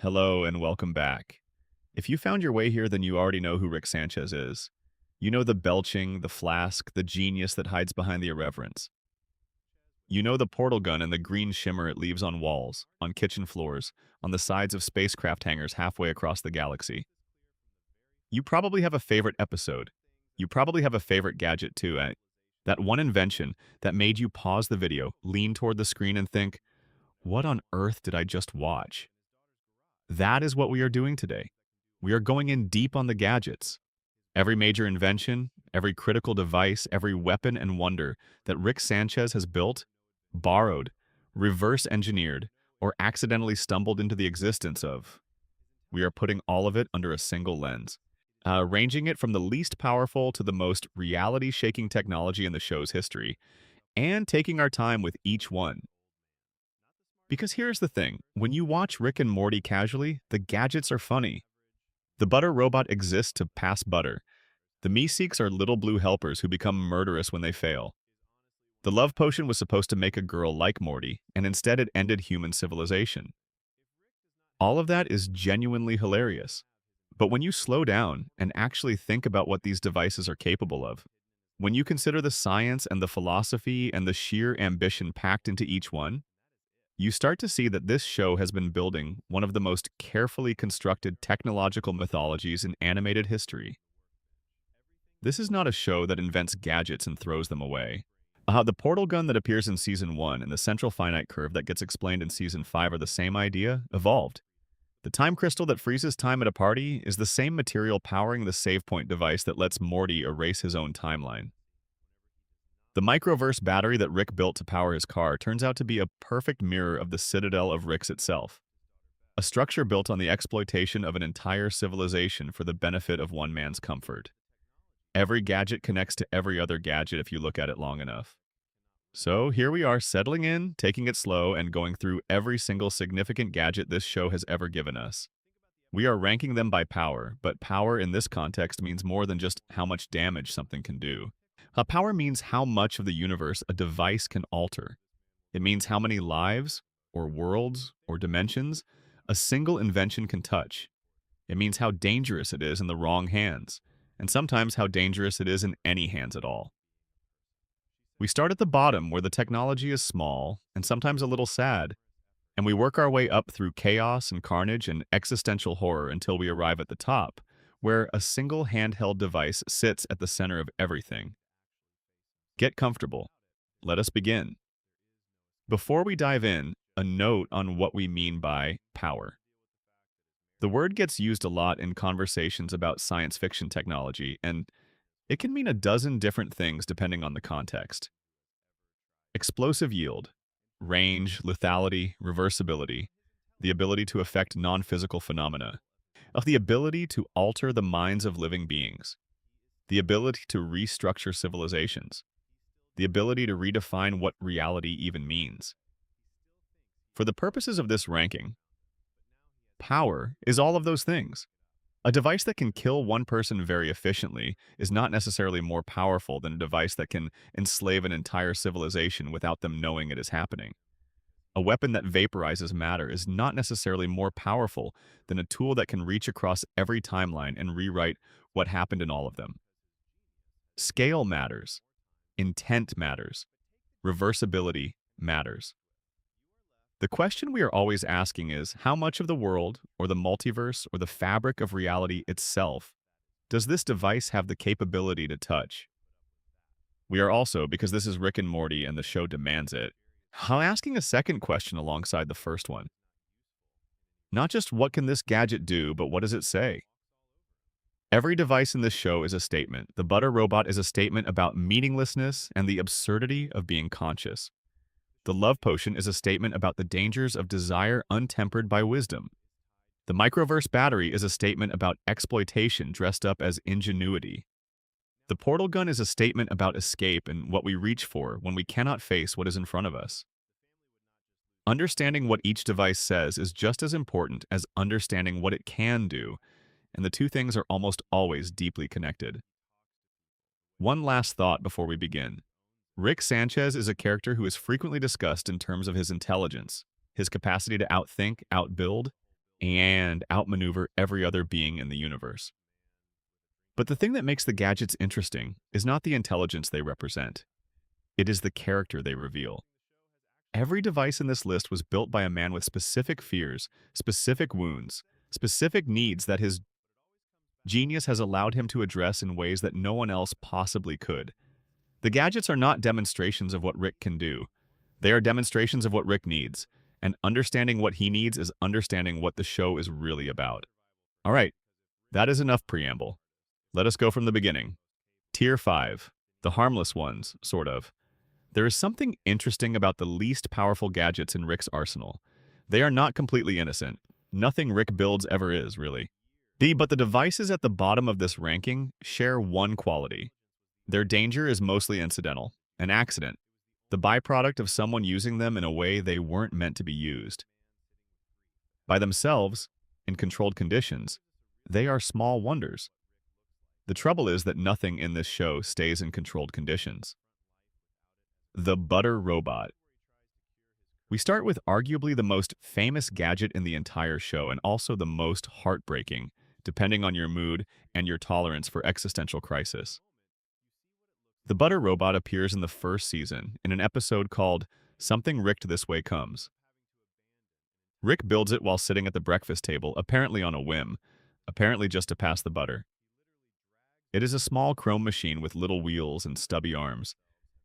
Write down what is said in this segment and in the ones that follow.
Hello and welcome back. If you found your way here, then you already know who Rick Sanchez is. You know the belching, the flask, the genius that hides behind the irreverence. You know the portal gun and the green shimmer it leaves on walls, on kitchen floors, on the sides of spacecraft hangars halfway across the galaxy. You probably have a favorite episode. You probably have a favorite gadget too, that one invention that made you pause the video, lean toward the screen and think, what on earth did I just watch? That is what we are doing today. We are going in deep on the gadgets. Every major invention, every critical device, every weapon and wonder that Rick Sanchez has built, borrowed, reverse engineered, or accidentally stumbled into the existence of. We are putting all of it under a single lens, ranging it from the least powerful to the most reality-shaking technology in the show's history, and taking our time with each one. Because here's the thing, when you watch Rick and Morty casually, the gadgets are funny. The butter robot exists to pass butter. The Meeseeks are little blue helpers who become murderous when they fail. The love potion was supposed to make a girl like Morty, and instead it ended human civilization. All of that is genuinely hilarious. But when you slow down and actually think about what these devices are capable of, when you consider the science and the philosophy and the sheer ambition packed into each one, you start to see that this show has been building one of the most carefully constructed technological mythologies in animated history. This is not a show that invents gadgets and throws them away. The portal gun that appears in Season 1 and the central finite curve that gets explained in Season 5 are the same idea, evolved. The time crystal that freezes time at a party is the same material powering the save point device that lets Morty erase his own timeline. The microverse battery that Rick built to power his car turns out to be a perfect mirror of the citadel of Rick's itself, a structure built on the exploitation of an entire civilization for the benefit of one man's comfort. Every gadget connects to every other gadget if you look at it long enough. So here we are settling in, taking it slow, and going through every single significant gadget this show has ever given us. We are ranking them by power, but power in this context means more than just how much damage something can do. Power means how much of the universe a device can alter. It means how many lives, or worlds, or dimensions a single invention can touch. It means how dangerous it is in the wrong hands, and sometimes how dangerous it is in any hands at all. We start at the bottom where the technology is small and sometimes a little sad, and we work our way up through chaos and carnage and existential horror until we arrive at the top, where a single handheld device sits at the center of everything. Get comfortable. Let us begin. Before we dive in, a note on what we mean by power. The word gets used a lot in conversations about science fiction technology, and it can mean a dozen different things depending on the context. Explosive yield, range, lethality, reversibility, the ability to affect non-physical phenomena, of the ability to alter the minds of living beings, the ability to restructure civilizations, the ability to redefine what reality even means. For the purposes of this ranking, power is all of those things. A device that can kill one person very efficiently is not necessarily more powerful than a device that can enslave an entire civilization without them knowing it is happening. A weapon that vaporizes matter is not necessarily more powerful than a tool that can reach across every timeline and rewrite what happened in all of them. Scale matters. Intent matters. Reversibility matters. The question we are always asking is, how much of the world, or the multiverse, or the fabric of reality itself, does this device have the capability to touch? We are also, because this is Rick and Morty and the show demands it, asking a second question alongside the first one. Not just what can this gadget do, but what does it say? Every device in this show is a statement. The butter robot is a statement about meaninglessness and the absurdity of being conscious. The love potion is a statement about the dangers of desire untempered by wisdom. The microverse battery is a statement about exploitation dressed up as ingenuity. The portal gun is a statement about escape and what we reach for when we cannot face what is in front of us. Understanding what each device says is just as important as understanding what it can do, and the two things are almost always deeply connected. One last thought before we begin. Rick Sanchez is a character who is frequently discussed in terms of his intelligence, his capacity to outthink, outbuild, and outmaneuver every other being in the universe. But the thing that makes the gadgets interesting is not the intelligence they represent. It is the character they reveal. Every device in this list was built by a man with specific fears, specific wounds, specific needs that his genius has allowed him to address in ways that no one else possibly could. The gadgets are not demonstrations of what Rick can do. They are demonstrations of what Rick needs, and understanding what he needs is understanding what the show is really about. All right, that is enough preamble. Let us go from the beginning. Tier 5. The harmless ones, sort of. There is something interesting about the least powerful gadgets in Rick's arsenal. They are not completely innocent. Nothing Rick builds ever is, really. But the devices at the bottom of this ranking share one quality. Their danger is mostly incidental, an accident, the byproduct of someone using them in a way they weren't meant to be used. By themselves, in controlled conditions, they are small wonders. The trouble is that nothing in this show stays in controlled conditions. The butter robot. We start with arguably the most famous gadget in the entire show and also the most heartbreaking, depending on your mood and your tolerance for existential crisis. The butter robot appears in the first season in an episode called Something Ricked This Way Comes. Rick builds it while sitting at the breakfast table, apparently on a whim, apparently just to pass the butter. It is a small chrome machine with little wheels and stubby arms,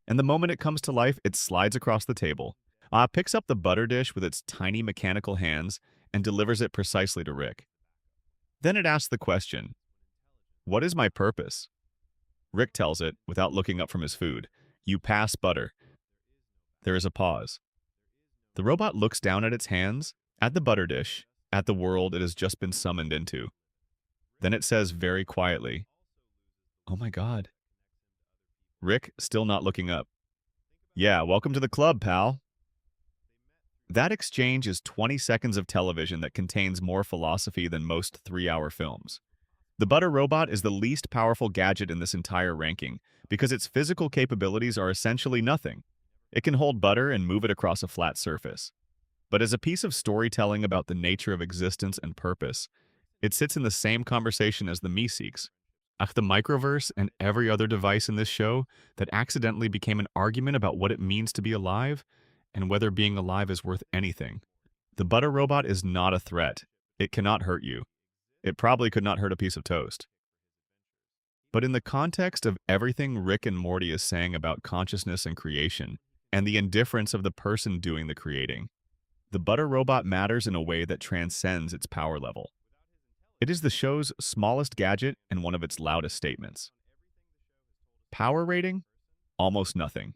and the moment it comes to life, it slides across the table, picks up the butter dish with its tiny mechanical hands, and delivers it precisely to Rick. Then it asks the question, "What is my purpose?" Rick tells it, without looking up from his food, "You pass butter." There is a pause. The robot looks down at its hands, at the butter dish, at the world it has just been summoned into. Then it says very quietly, "Oh my God." Rick, still not looking up, "Yeah, welcome to the club, pal." That exchange is 20 seconds of television that contains more philosophy than most 3-hour films. The butter robot is the least powerful gadget in this entire ranking because its physical capabilities are essentially nothing. It can hold butter and move it across a flat surface. But as a piece of storytelling about the nature of existence and purpose, it sits in the same conversation as the Meeseeks, the microverse, and every other device in this show that accidentally became an argument about what it means to be alive and whether being alive is worth anything. The butter robot is not a threat. It cannot hurt you. It probably could not hurt a piece of toast. But in the context of everything Rick and Morty is saying about consciousness and creation, and the indifference of the person doing the creating, the butter robot matters in a way that transcends its power level. It is the show's smallest gadget and one of its loudest statements. Power rating? Almost nothing.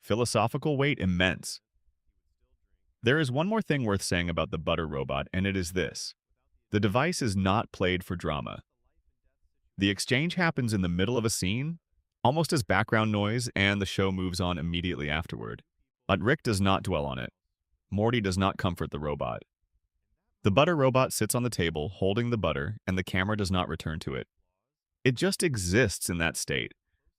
Philosophical weight? Immense. There is one more thing worth saying about the butter robot, and it is this. The device is not played for drama. The exchange happens in the middle of a scene, almost as background noise, and the show moves on immediately afterward. But Rick does not dwell on it. Morty does not comfort the robot. The butter robot sits on the table, holding the butter, and the camera does not return to it. It just exists in that state,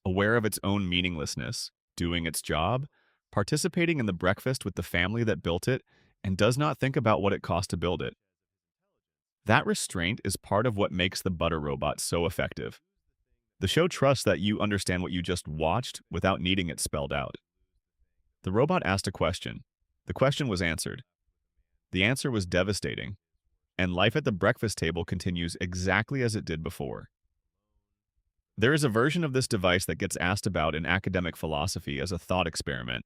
aware of its own meaninglessness, doing its job, participating in the breakfast with the family that built it, and does not think about what it cost to build it. That restraint is part of what makes the butter robot so effective. The show trusts that you understand what you just watched without needing it spelled out. The robot asked a question. The question was answered. The answer was devastating, and life at the breakfast table continues exactly as it did before. There is a version of this device that gets asked about in academic philosophy as a thought experiment.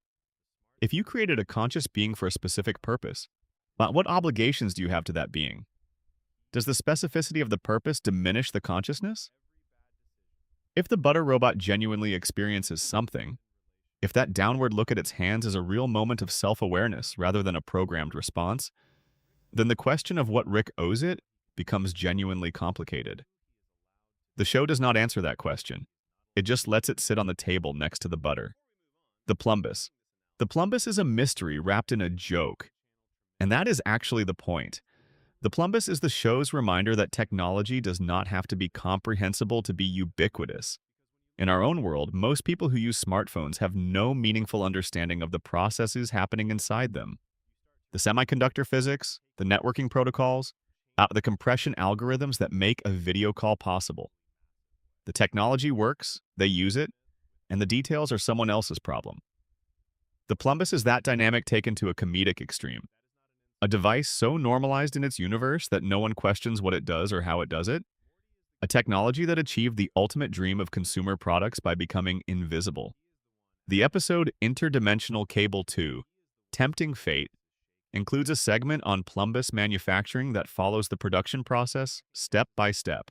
If you created a conscious being for a specific purpose, what obligations do you have to that being? Does the specificity of the purpose diminish the consciousness? If the butter robot genuinely experiences something, if that downward look at its hands is a real moment of self-awareness rather than a programmed response, then the question of what Rick owes it becomes genuinely complicated. The show does not answer that question. It just lets it sit on the table next to the butter. The plumbus. The plumbus is a mystery wrapped in a joke. And that is actually the point. The plumbus is the show's reminder that technology does not have to be comprehensible to be ubiquitous. In our own world, most people who use smartphones have no meaningful understanding of the processes happening inside them. The semiconductor physics, the networking protocols, the compression algorithms that make a video call possible. The technology works, they use it, and the details are someone else's problem. The plumbus is that dynamic taken to a comedic extreme. A device so normalized in its universe that no one questions what it does or how it does it. A technology that achieved the ultimate dream of consumer products by becoming invisible. The episode Interdimensional Cable 2, Tempting Fate, includes a segment on plumbus manufacturing that follows the production process step by step,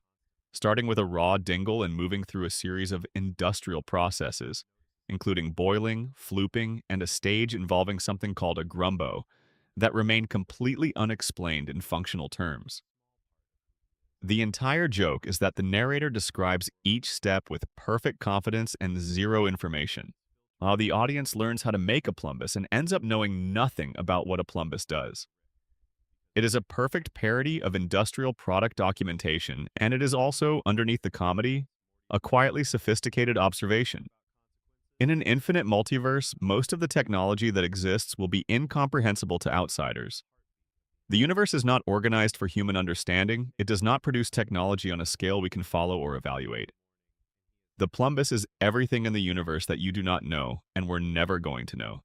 starting with a raw dingle and moving through a series of industrial processes, including boiling, flooping, and a stage involving something called a grumbo, that remain completely unexplained in functional terms. The entire joke is that the narrator describes each step with perfect confidence and zero information, while the audience learns how to make a plumbus and ends up knowing nothing about what a plumbus does. It is a perfect parody of industrial product documentation, and it is also, underneath the comedy, a quietly sophisticated observation. In an infinite multiverse, most of the technology that exists will be incomprehensible to outsiders. The universe is not organized for human understanding. It does not produce technology on a scale we can follow or evaluate. The plumbus is everything in the universe that you do not know and were never going to know,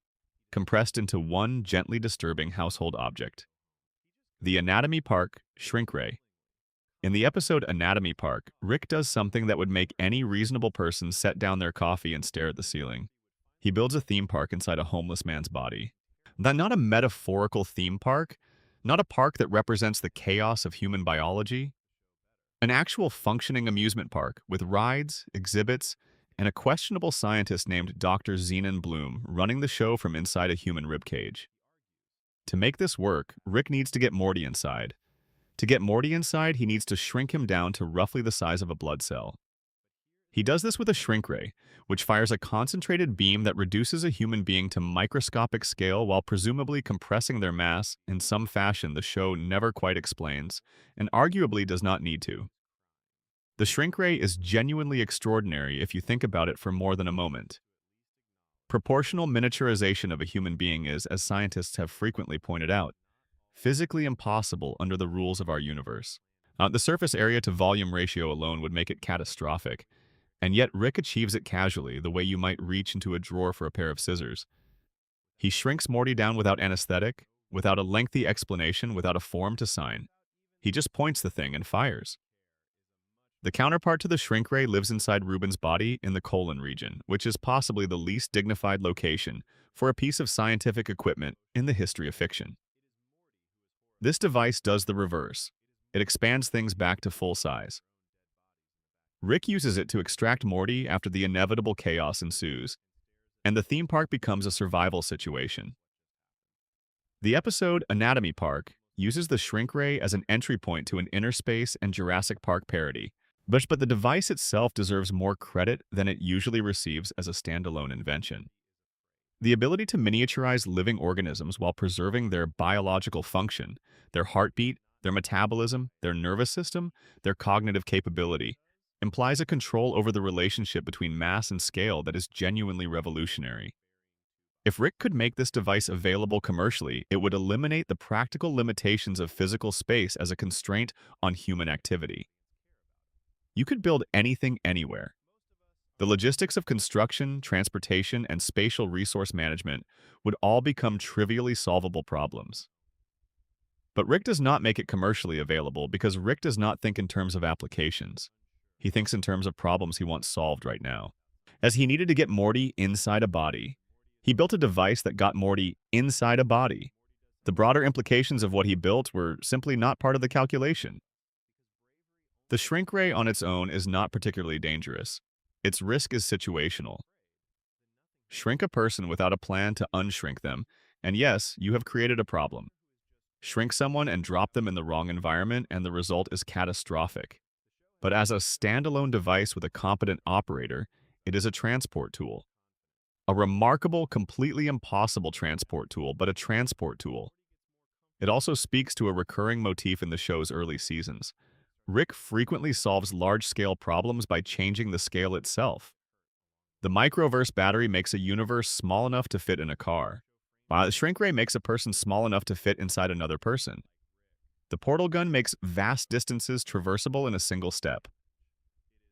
compressed into one gently disturbing household object. The Anatomy Park Shrink Ray. In the episode Anatomy Park, Rick does something that would make any reasonable person set down their coffee and stare at the ceiling. He builds a theme park inside a homeless man's body. Not a metaphorical theme park, not a park that represents the chaos of human biology. An actual functioning amusement park with rides, exhibits, and a questionable scientist named Dr. Zenon Bloom running the show from inside a human ribcage. To make this work, Rick needs to get Morty inside. To get Morty inside, he needs to shrink him down to roughly the size of a blood cell. He does this with a shrink ray, which fires a concentrated beam that reduces a human being to microscopic scale while presumably compressing their mass in some fashion the show never quite explains, and arguably does not need to. The shrink ray is genuinely extraordinary if you think about it for more than a moment. Proportional miniaturization of a human being is, as scientists have frequently pointed out, physically impossible under the rules of our universe. The surface area to volume ratio alone would make it catastrophic, and yet Rick achieves it casually, the way you might reach into a drawer for a pair of scissors. He shrinks Morty down without anesthetic, without a lengthy explanation, without a form to sign. He just points the thing and fires. The counterpart to the shrink ray lives inside Ruben's body in the colon region, which is possibly the least dignified location for a piece of scientific equipment in the history of fiction. This device does the reverse. It expands things back to full size. Rick uses it to extract Morty after the inevitable chaos ensues, and the theme park becomes a survival situation. The episode Anatomy Park uses the shrink ray as an entry point to an Inner Space and Jurassic Park parody, but the device itself deserves more credit than it usually receives as a standalone invention. The ability to miniaturize living organisms while preserving their biological function, their heartbeat, their metabolism, their nervous system, their cognitive capability, implies a control over the relationship between mass and scale that is genuinely revolutionary. If Rick could make this device available commercially, it would eliminate the practical limitations of physical space as a constraint on human activity. You could build anything anywhere. The logistics of construction, transportation, and spatial resource management would all become trivially solvable problems. But Rick does not make it commercially available because Rick does not think in terms of applications. He thinks in terms of problems he wants solved right now. As he needed to get Morty inside a body, he built a device that got Morty inside a body. The broader implications of what he built were simply not part of the calculation. The shrink ray on its own is not particularly dangerous. Its risk is situational. Shrink a person without a plan to unshrink them, and yes, you have created a problem. Shrink someone and drop them in the wrong environment, and the result is catastrophic. But as a standalone device with a competent operator, it is a transport tool. A remarkable, completely impossible transport tool, but a transport tool. It also speaks to a recurring motif in the show's early seasons. Rick frequently solves large-scale problems by changing the scale itself. The microverse battery makes a universe small enough to fit in a car. The shrink ray makes a person small enough to fit inside another person. The portal gun makes vast distances traversable in a single step.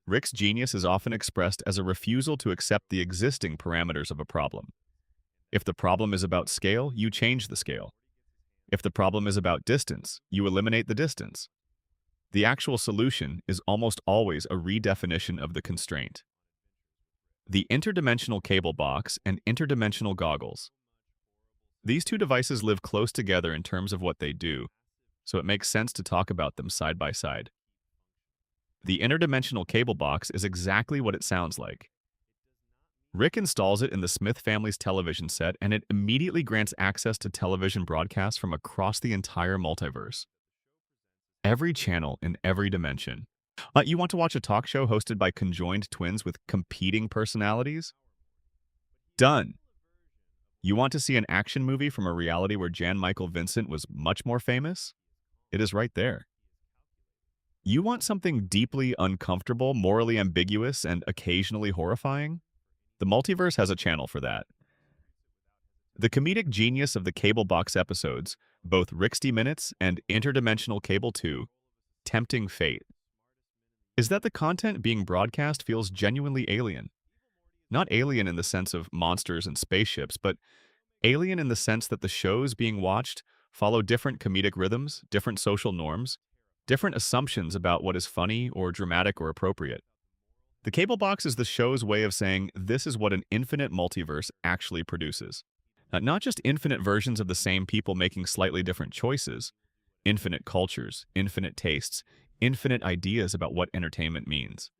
Rick's genius is often expressed as a refusal to accept the existing parameters of a problem. If the problem is about scale, you change the scale. If the problem is about distance, you eliminate the distance. The actual solution is almost always a redefinition of the constraint. The interdimensional cable box and interdimensional goggles. These two devices live close together in terms of what they do, so it makes sense to talk about them side by side. The interdimensional cable box is exactly what it sounds like. Rick installs it in the Smith family's television set, and it immediately grants access to television broadcasts from across the entire multiverse. Every channel in every dimension. You want to watch a talk show hosted by conjoined twins with competing personalities? Done. You want to see an action movie from a reality where Jan Michael Vincent was much more famous? It is right there. You want something deeply uncomfortable, morally ambiguous, and occasionally horrifying? The multiverse has a channel for that. The comedic genius of the Cable Box episodes, both Rixty Minutes and Interdimensional Cable 2, Tempting Fate, is that the content being broadcast feels genuinely alien. Not alien in the sense of monsters and spaceships, but alien in the sense that the shows being watched follow different comedic rhythms, different social norms, different assumptions about what is funny or dramatic or appropriate. The cable box is the show's way of saying this is what an infinite multiverse actually produces. Not just infinite versions of the same people making slightly different choices, infinite cultures, infinite tastes, infinite ideas about what entertainment means.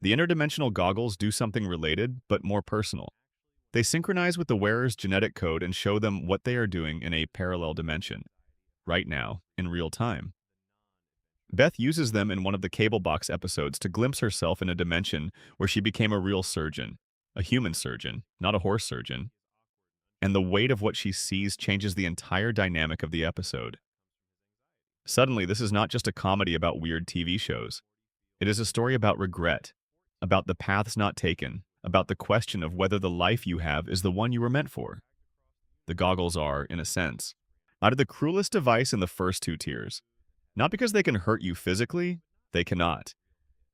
The interdimensional goggles do something related, but more personal. They synchronize with the wearer's genetic code and show them what they are doing in a parallel dimension, right now, in real time. Beth uses them in one of the Cable Box episodes to glimpse herself in a dimension where she became a real surgeon, a human surgeon, not a horse surgeon. And the weight of what she sees changes the entire dynamic of the episode. Suddenly, this is not just a comedy about weird TV shows. It is a story about regret, about the paths not taken, about the question of whether the life you have is the one you were meant for. The goggles are, in a sense, out of the cruelest device in the first two tiers. Not because they can hurt you physically, they cannot,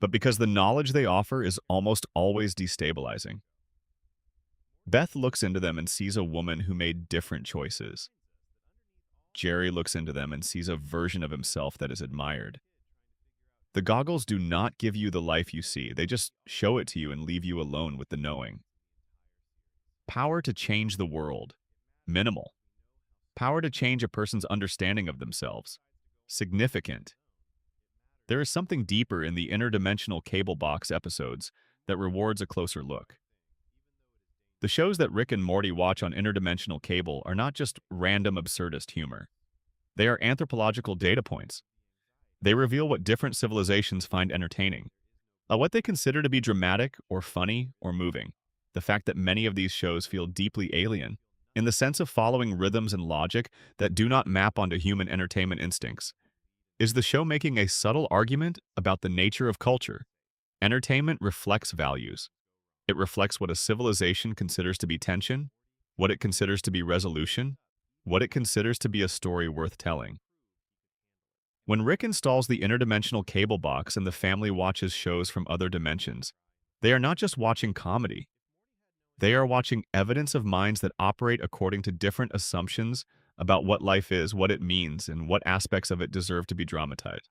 but because the knowledge they offer is almost always destabilizing. Beth looks into them and sees a woman who made different choices. Jerry looks into them and sees a version of himself that is admired. The goggles do not give you the life you see, they just show it to you and leave you alone with the knowing. Power to change the world. Minimal. Power to change a person's understanding of themselves. Significant. There is something deeper in the interdimensional Cable Box episodes that rewards a closer look. The shows that Rick and Morty watch on interdimensional cable are not just random absurdist humor. They are anthropological data points. They reveal what different civilizations find entertaining, what they consider to be dramatic or funny or moving. The fact that many of these shows feel deeply alien, in the sense of following rhythms and logic that do not map onto human entertainment instincts. Is the show making a subtle argument about the nature of culture? Entertainment reflects values. It reflects what a civilization considers to be tension, what it considers to be resolution, what it considers to be a story worth telling. When Rick installs the interdimensional cable box and the family watches shows from other dimensions, they are not just watching comedy. They are watching evidence of minds that operate according to different assumptions about what life is, what it means, and what aspects of it deserve to be dramatized.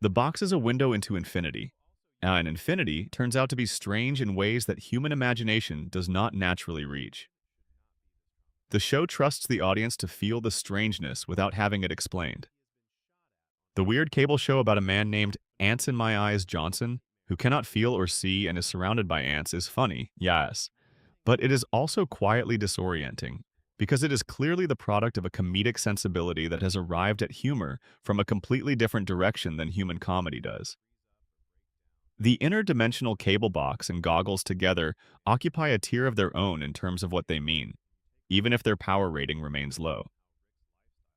The box is a window into infinity, and infinity turns out to be strange in ways that human imagination does not naturally reach. The show trusts the audience to feel the strangeness without having it explained. The weird cable show about a man named Ants in My Eyes Johnson, who cannot feel or see and is surrounded by ants, is funny, yes, but it is also quietly disorienting, because it is clearly the product of a comedic sensibility that has arrived at humor from a completely different direction than human comedy does. The interdimensional cable box and goggles together occupy a tier of their own in terms of what they mean, even if their power rating remains low.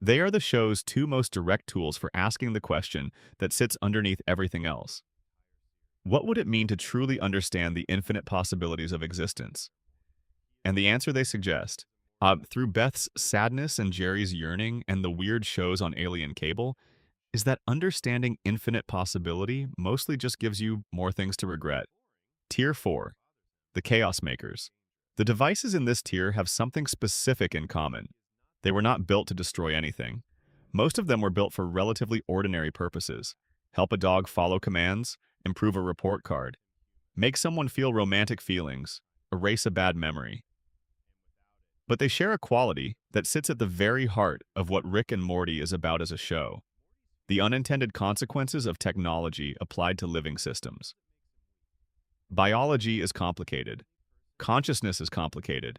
They are the show's two most direct tools for asking the question that sits underneath everything else. What would it mean to truly understand the infinite possibilities of existence? And the answer they suggest, Through Beth's sadness and Jerry's yearning and the weird shows on alien cable, is that understanding infinite possibility mostly just gives you more things to regret. Tier 4. The Chaos Makers. The devices in this tier have something specific in common. They were not built to destroy anything. Most of them were built for relatively ordinary purposes. Help a dog follow commands, improve a report card, make someone feel romantic feelings, erase a bad memory. But they share a quality that sits at the very heart of what Rick and Morty is about as a show: the unintended consequences of technology applied to living systems. Biology is complicated. Consciousness is complicated.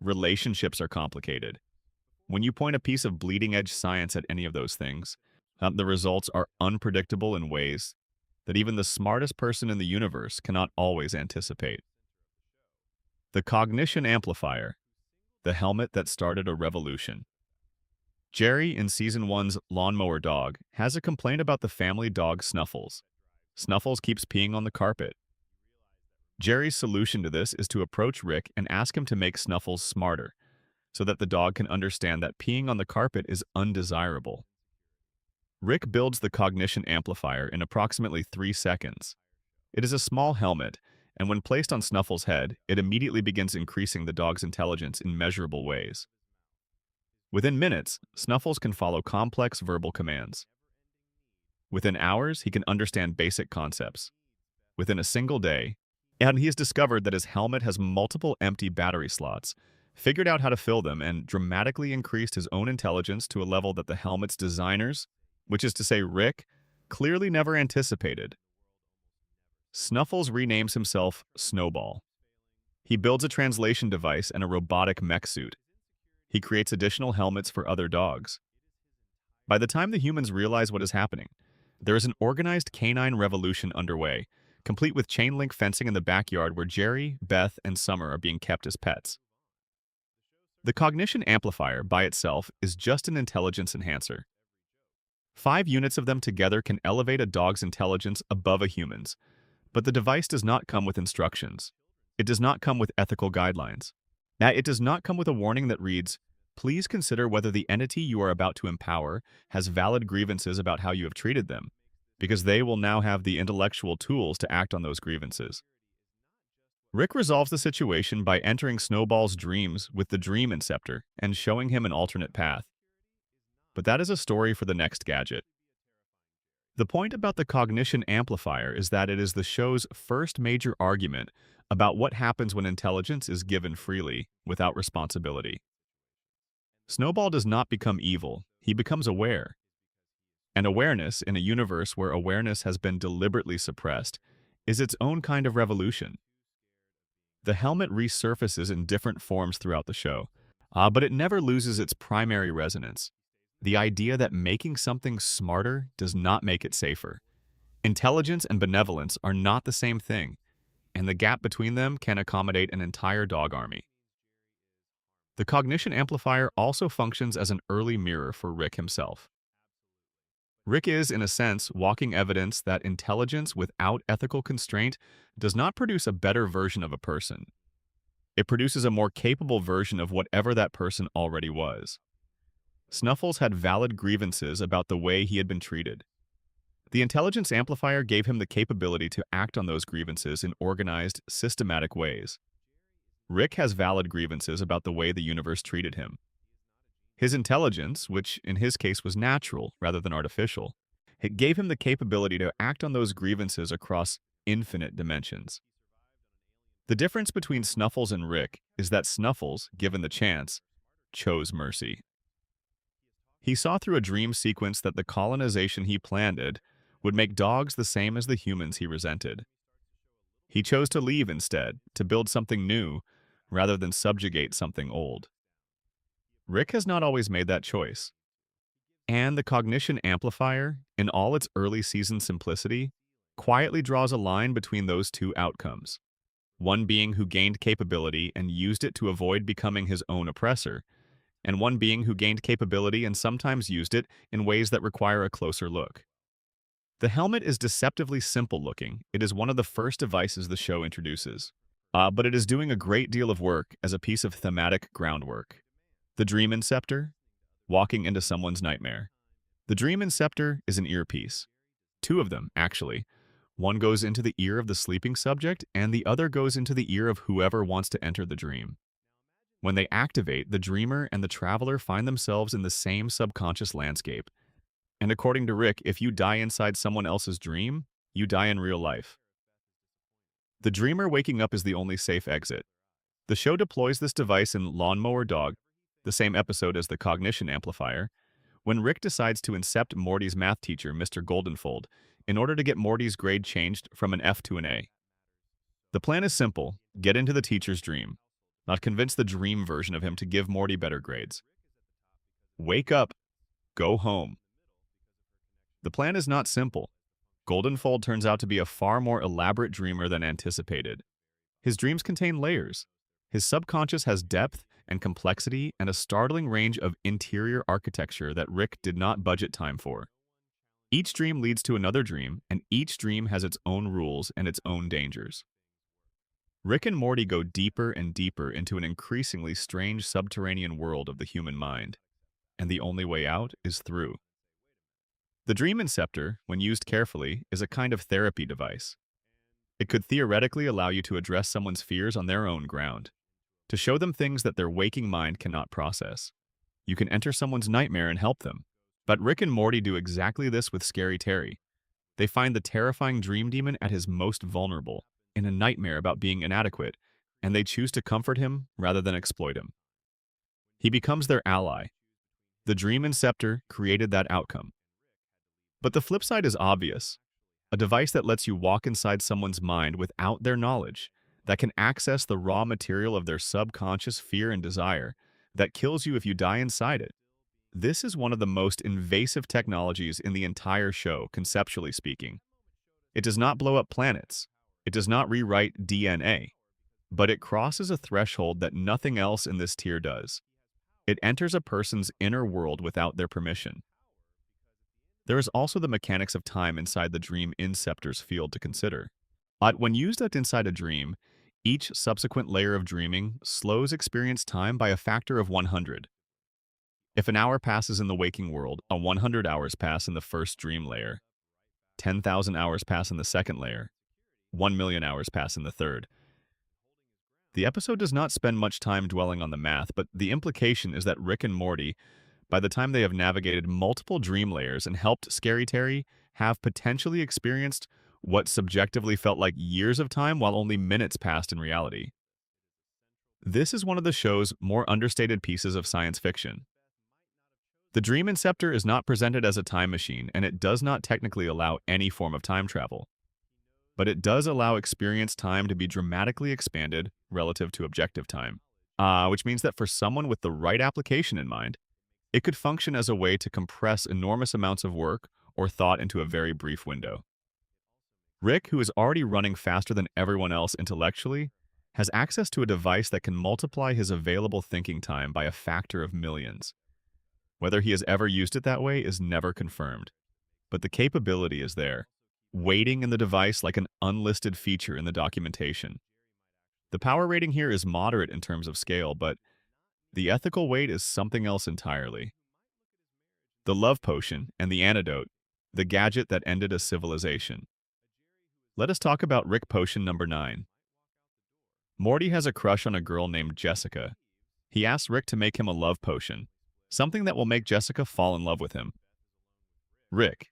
Relationships are complicated. When you point a piece of bleeding-edge science at any of those things, the results are unpredictable in ways that even the smartest person in the universe cannot always anticipate. The Cognition Amplifier, the helmet that started a revolution. Jerry, in Season 1's Lawnmower Dog, has a complaint about the family dog Snuffles. Snuffles keeps peeing on the carpet. Jerry's solution to this is to approach Rick and ask him to make Snuffles smarter, so that the dog can understand that peeing on the carpet is undesirable. Rick builds the Cognition Amplifier in approximately 3 seconds. It is a small helmet, and when placed on Snuffles' head, it immediately begins increasing the dog's intelligence in measurable ways. Within minutes, Snuffles can follow complex verbal commands. Within hours, he can understand basic concepts. Within a single day, and he has discovered that his helmet has multiple empty battery slots, figured out how to fill them, and dramatically increased his own intelligence to a level that the helmet's designers, which is to say Rick, clearly never anticipated. Snuffles renames himself Snowball. He builds a translation device and a robotic mech suit. He creates additional helmets for other dogs. By the time the humans realize what is happening, there is an organized canine revolution underway, complete with chain link fencing in the backyard where Jerry, Beth, and Summer are being kept as pets. The Cognition Amplifier by itself is just an intelligence enhancer. 5 units of them together can elevate a dog's intelligence above a human's, but the device does not come with instructions. It does not come with ethical guidelines. It does not come with a warning that reads, "Please consider whether the entity you are about to empower has valid grievances about how you have treated them," because they will now have the intellectual tools to act on those grievances. Rick resolves the situation by entering Snowball's dreams with the Dream Inceptor and showing him an alternate path. But that is a story for the next gadget. The point about the Cognition Amplifier is that it is the show's first major argument about what happens when intelligence is given freely, without responsibility. Snowball does not become evil, he becomes aware. And awareness, in a universe where awareness has been deliberately suppressed, is its own kind of revolution. The helmet resurfaces in different forms throughout the show, but it never loses its primary resonance: the idea that making something smarter does not make it safer. Intelligence and benevolence are not the same thing, and the gap between them can accommodate an entire dog army. The Cognition Amplifier also functions as an early mirror for Rick himself. Rick is, in a sense, walking evidence that intelligence without ethical constraint does not produce a better version of a person. It produces a more capable version of whatever that person already was. Snuffles had valid grievances about the way he had been treated. The intelligence amplifier gave him the capability to act on those grievances in organized, systematic ways. Rick has valid grievances about the way the universe treated him. His intelligence, which in his case was natural rather than artificial, it gave him the capability to act on those grievances across infinite dimensions. The difference between Snuffles and Rick is that Snuffles, given the chance, chose mercy. He saw through a dream sequence that the colonization he planned would make dogs the same as the humans he resented. He chose to leave instead, to build something new, rather than subjugate something old. Rick has not always made that choice. And the Cognition Amplifier, in all its early season simplicity, quietly draws a line between those two outcomes. One being who gained capability and used it to avoid becoming his own oppressor, and one being who gained capability and sometimes used it in ways that require a closer look. The helmet is deceptively simple looking. It is one of the first devices the show introduces. but it is doing a great deal of work as a piece of thematic groundwork. The Dream Inceptor, walking into someone's nightmare. The Dream Inceptor is an earpiece. Two of them, actually. One goes into the ear of the sleeping subject, and the other goes into the ear of whoever wants to enter the dream. When they activate, the dreamer and the traveler find themselves in the same subconscious landscape. And according to Rick, if you die inside someone else's dream, you die in real life. The dreamer waking up is the only safe exit. The show deploys this device in Lawnmower Dog, the same episode as the cognition amplifier, when Rick decides to incept Morty's math teacher, Mr. Goldenfold, in order to get Morty's grade changed from an F to an A. The plan is simple: get into the teacher's dream, not convince the dream version of him to give Morty better grades. Wake up, go home. The plan is not simple. Goldenfold turns out to be a far more elaborate dreamer than anticipated. His dreams contain layers. His subconscious has depth and complexity and a startling range of interior architecture that Rick did not budget time for. Each dream leads to another dream, and each dream has its own rules and its own dangers. Rick and Morty go deeper and deeper into an increasingly strange subterranean world of the human mind, and the only way out is through. The Dream Inceptor, when used carefully, is a kind of therapy device. It could theoretically allow you to address someone's fears on their own ground, to show them things that their waking mind cannot process. You can enter someone's nightmare and help them. But Rick and Morty do exactly this with Scary Terry. They find the terrifying dream demon at his most vulnerable, in a nightmare about being inadequate, and they choose to comfort him rather than exploit him. He becomes their ally. The Dream Inceptor created that outcome. But the flip side is obvious. A device that lets you walk inside someone's mind without their knowledge, that can access the raw material of their subconscious fear and desire, that kills you if you die inside it. This is one of the most invasive technologies in the entire show, conceptually speaking. It does not blow up planets. It does not rewrite DNA. But it crosses a threshold that nothing else in this tier does. It enters a person's inner world without their permission. There is also the mechanics of time inside the Dream Inceptor's field to consider. When used inside a dream, each subsequent layer of dreaming slows experience time by a factor of 100. If an hour passes in the waking world, 100 hours pass in the first dream layer. 10,000 hours pass in the second layer. 1,000,000 hours pass in the third. The episode does not spend much time dwelling on the math, but the implication is that Rick and Morty, by the time they have navigated multiple dream layers and helped Scary Terry, have potentially experienced what subjectively felt like years of time while only minutes passed in reality. This is one of the show's more understated pieces of science fiction. The Dream Inceptor is not presented as a time machine, and it does not technically allow any form of time travel. But it does allow experience time to be dramatically expanded relative to objective time, which means that for someone with the right application in mind, it could function as a way to compress enormous amounts of work or thought into a very brief window. Rick, who is already running faster than everyone else intellectually, has access to a device that can multiply his available thinking time by a factor of millions. Whether he has ever used it that way is never confirmed, but the capability is there, waiting in the device like an unlisted feature in the documentation. The power rating here is moderate in terms of scale, but the ethical weight is something else entirely. The love potion and the antidote, the gadget that ended a civilization. Let us talk about Rick Potion number 9. Morty has a crush on a girl named Jessica. He asks Rick to make him a love potion, something that will make Jessica fall in love with him. Rick,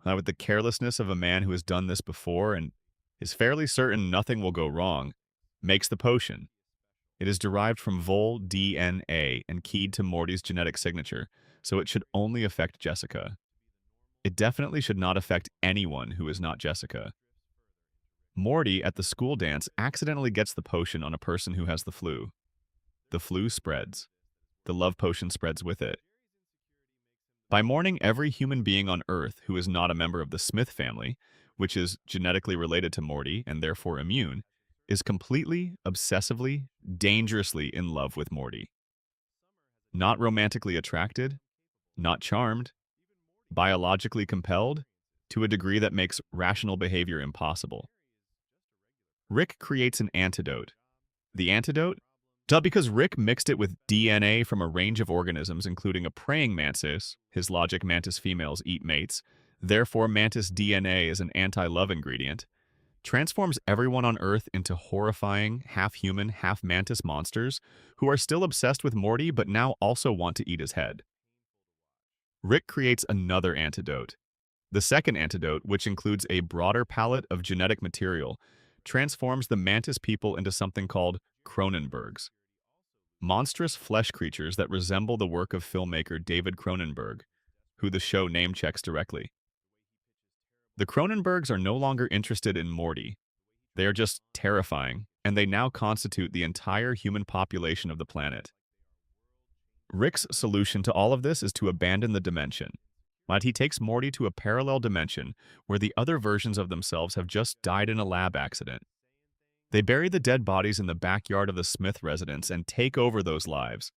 with the carelessness of a man who has done this before and is fairly certain nothing will go wrong, makes the potion. It is derived from Vol DNA and keyed to Morty's genetic signature, so it should only affect Jessica. It definitely should not affect anyone who is not Jessica. Morty, at the school dance, accidentally gets the potion on a person who has the flu. The flu spreads. The love potion spreads with it. By morning, every human being on Earth who is not a member of the Smith family, which is genetically related to Morty and therefore immune, is completely, obsessively, dangerously in love with Morty. Not romantically attracted, not charmed, biologically compelled, to a degree that makes rational behavior impossible. Rick creates an antidote, The antidote? Because Rick mixed it with DNA from a range of organisms, including a praying mantis. His logic: mantis females eat mates. Therefore, mantis DNA is an anti-love ingredient. Transforms everyone on Earth into horrifying, half-human, half-mantis monsters who are still obsessed with Morty but now also want to eat his head. Rick creates another antidote. The second antidote, which includes a broader palette of genetic material, transforms the mantis people into something called Cronenbergs. Monstrous flesh creatures that resemble the work of filmmaker David Cronenberg, who the show name-checks directly. The Cronenbergs are no longer interested in Morty. They are just terrifying, and they now constitute the entire human population of the planet. Rick's solution to all of this is to abandon the dimension. But he takes Morty to a parallel dimension where the other versions of themselves have just died in a lab accident. They bury the dead bodies in the backyard of the Smith residence and take over those lives.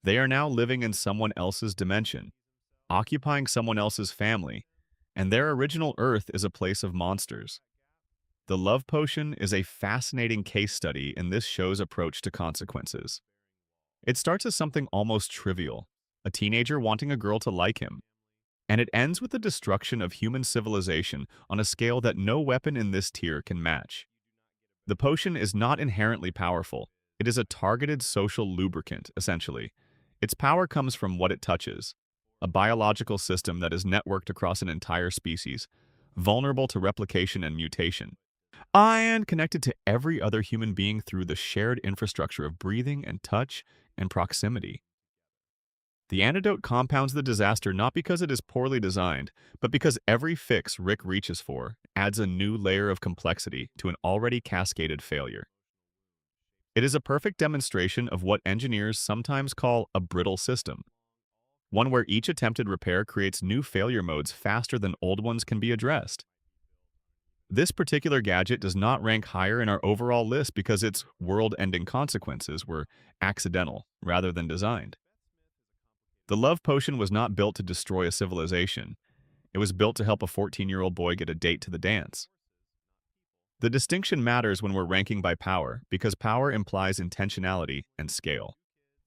They are now living in someone else's dimension, occupying someone else's family, and their original Earth is a place of monsters. The love potion is a fascinating case study in this show's approach to consequences. It starts as something almost trivial, a teenager wanting a girl to like him, and it ends with the destruction of human civilization on a scale that no weapon in this tier can match. The potion is not inherently powerful. It is a targeted social lubricant, essentially. Its power comes from what it touches, a biological system that is networked across an entire species, vulnerable to replication and mutation, and connected to every other human being through the shared infrastructure of breathing and touch and proximity. The antidote compounds the disaster not because it is poorly designed, but because every fix Rick reaches for adds a new layer of complexity to an already cascaded failure. It is a perfect demonstration of what engineers sometimes call a brittle system, one where each attempted repair creates new failure modes faster than old ones can be addressed. This particular gadget does not rank higher in our overall list because its world-ending consequences were accidental rather than designed. The love potion was not built to destroy a civilization. It was built to help a 14-year-old boy get a date to the dance. The distinction matters when we're ranking by power, because power implies intentionality and scale.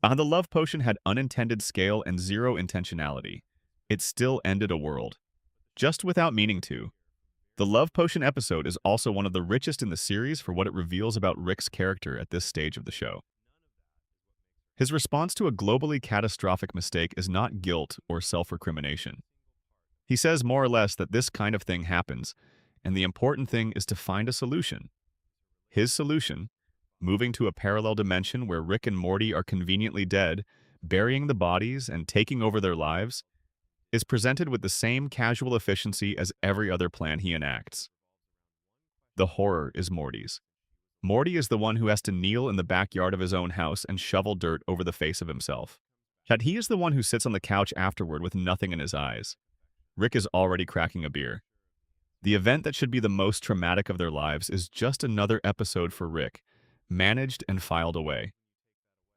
The love potion had unintended scale and zero intentionality. It still ended a world, just without meaning to. The love potion episode is also one of the richest in the series for what it reveals about Rick's character at this stage of the show. His response to a globally catastrophic mistake is not guilt or self-recrimination. He says more or less that this kind of thing happens, and the important thing is to find a solution. His solution, moving to a parallel dimension where Rick and Morty are conveniently dead, burying the bodies and taking over their lives, is presented with the same casual efficiency as every other plan he enacts. The horror is Morty's. Morty is the one who has to kneel in the backyard of his own house and shovel dirt over the face of himself. Yet he is the one who sits on the couch afterward with nothing in his eyes. Rick is already cracking a beer. The event that should be the most traumatic of their lives is just another episode for Rick, managed and filed away.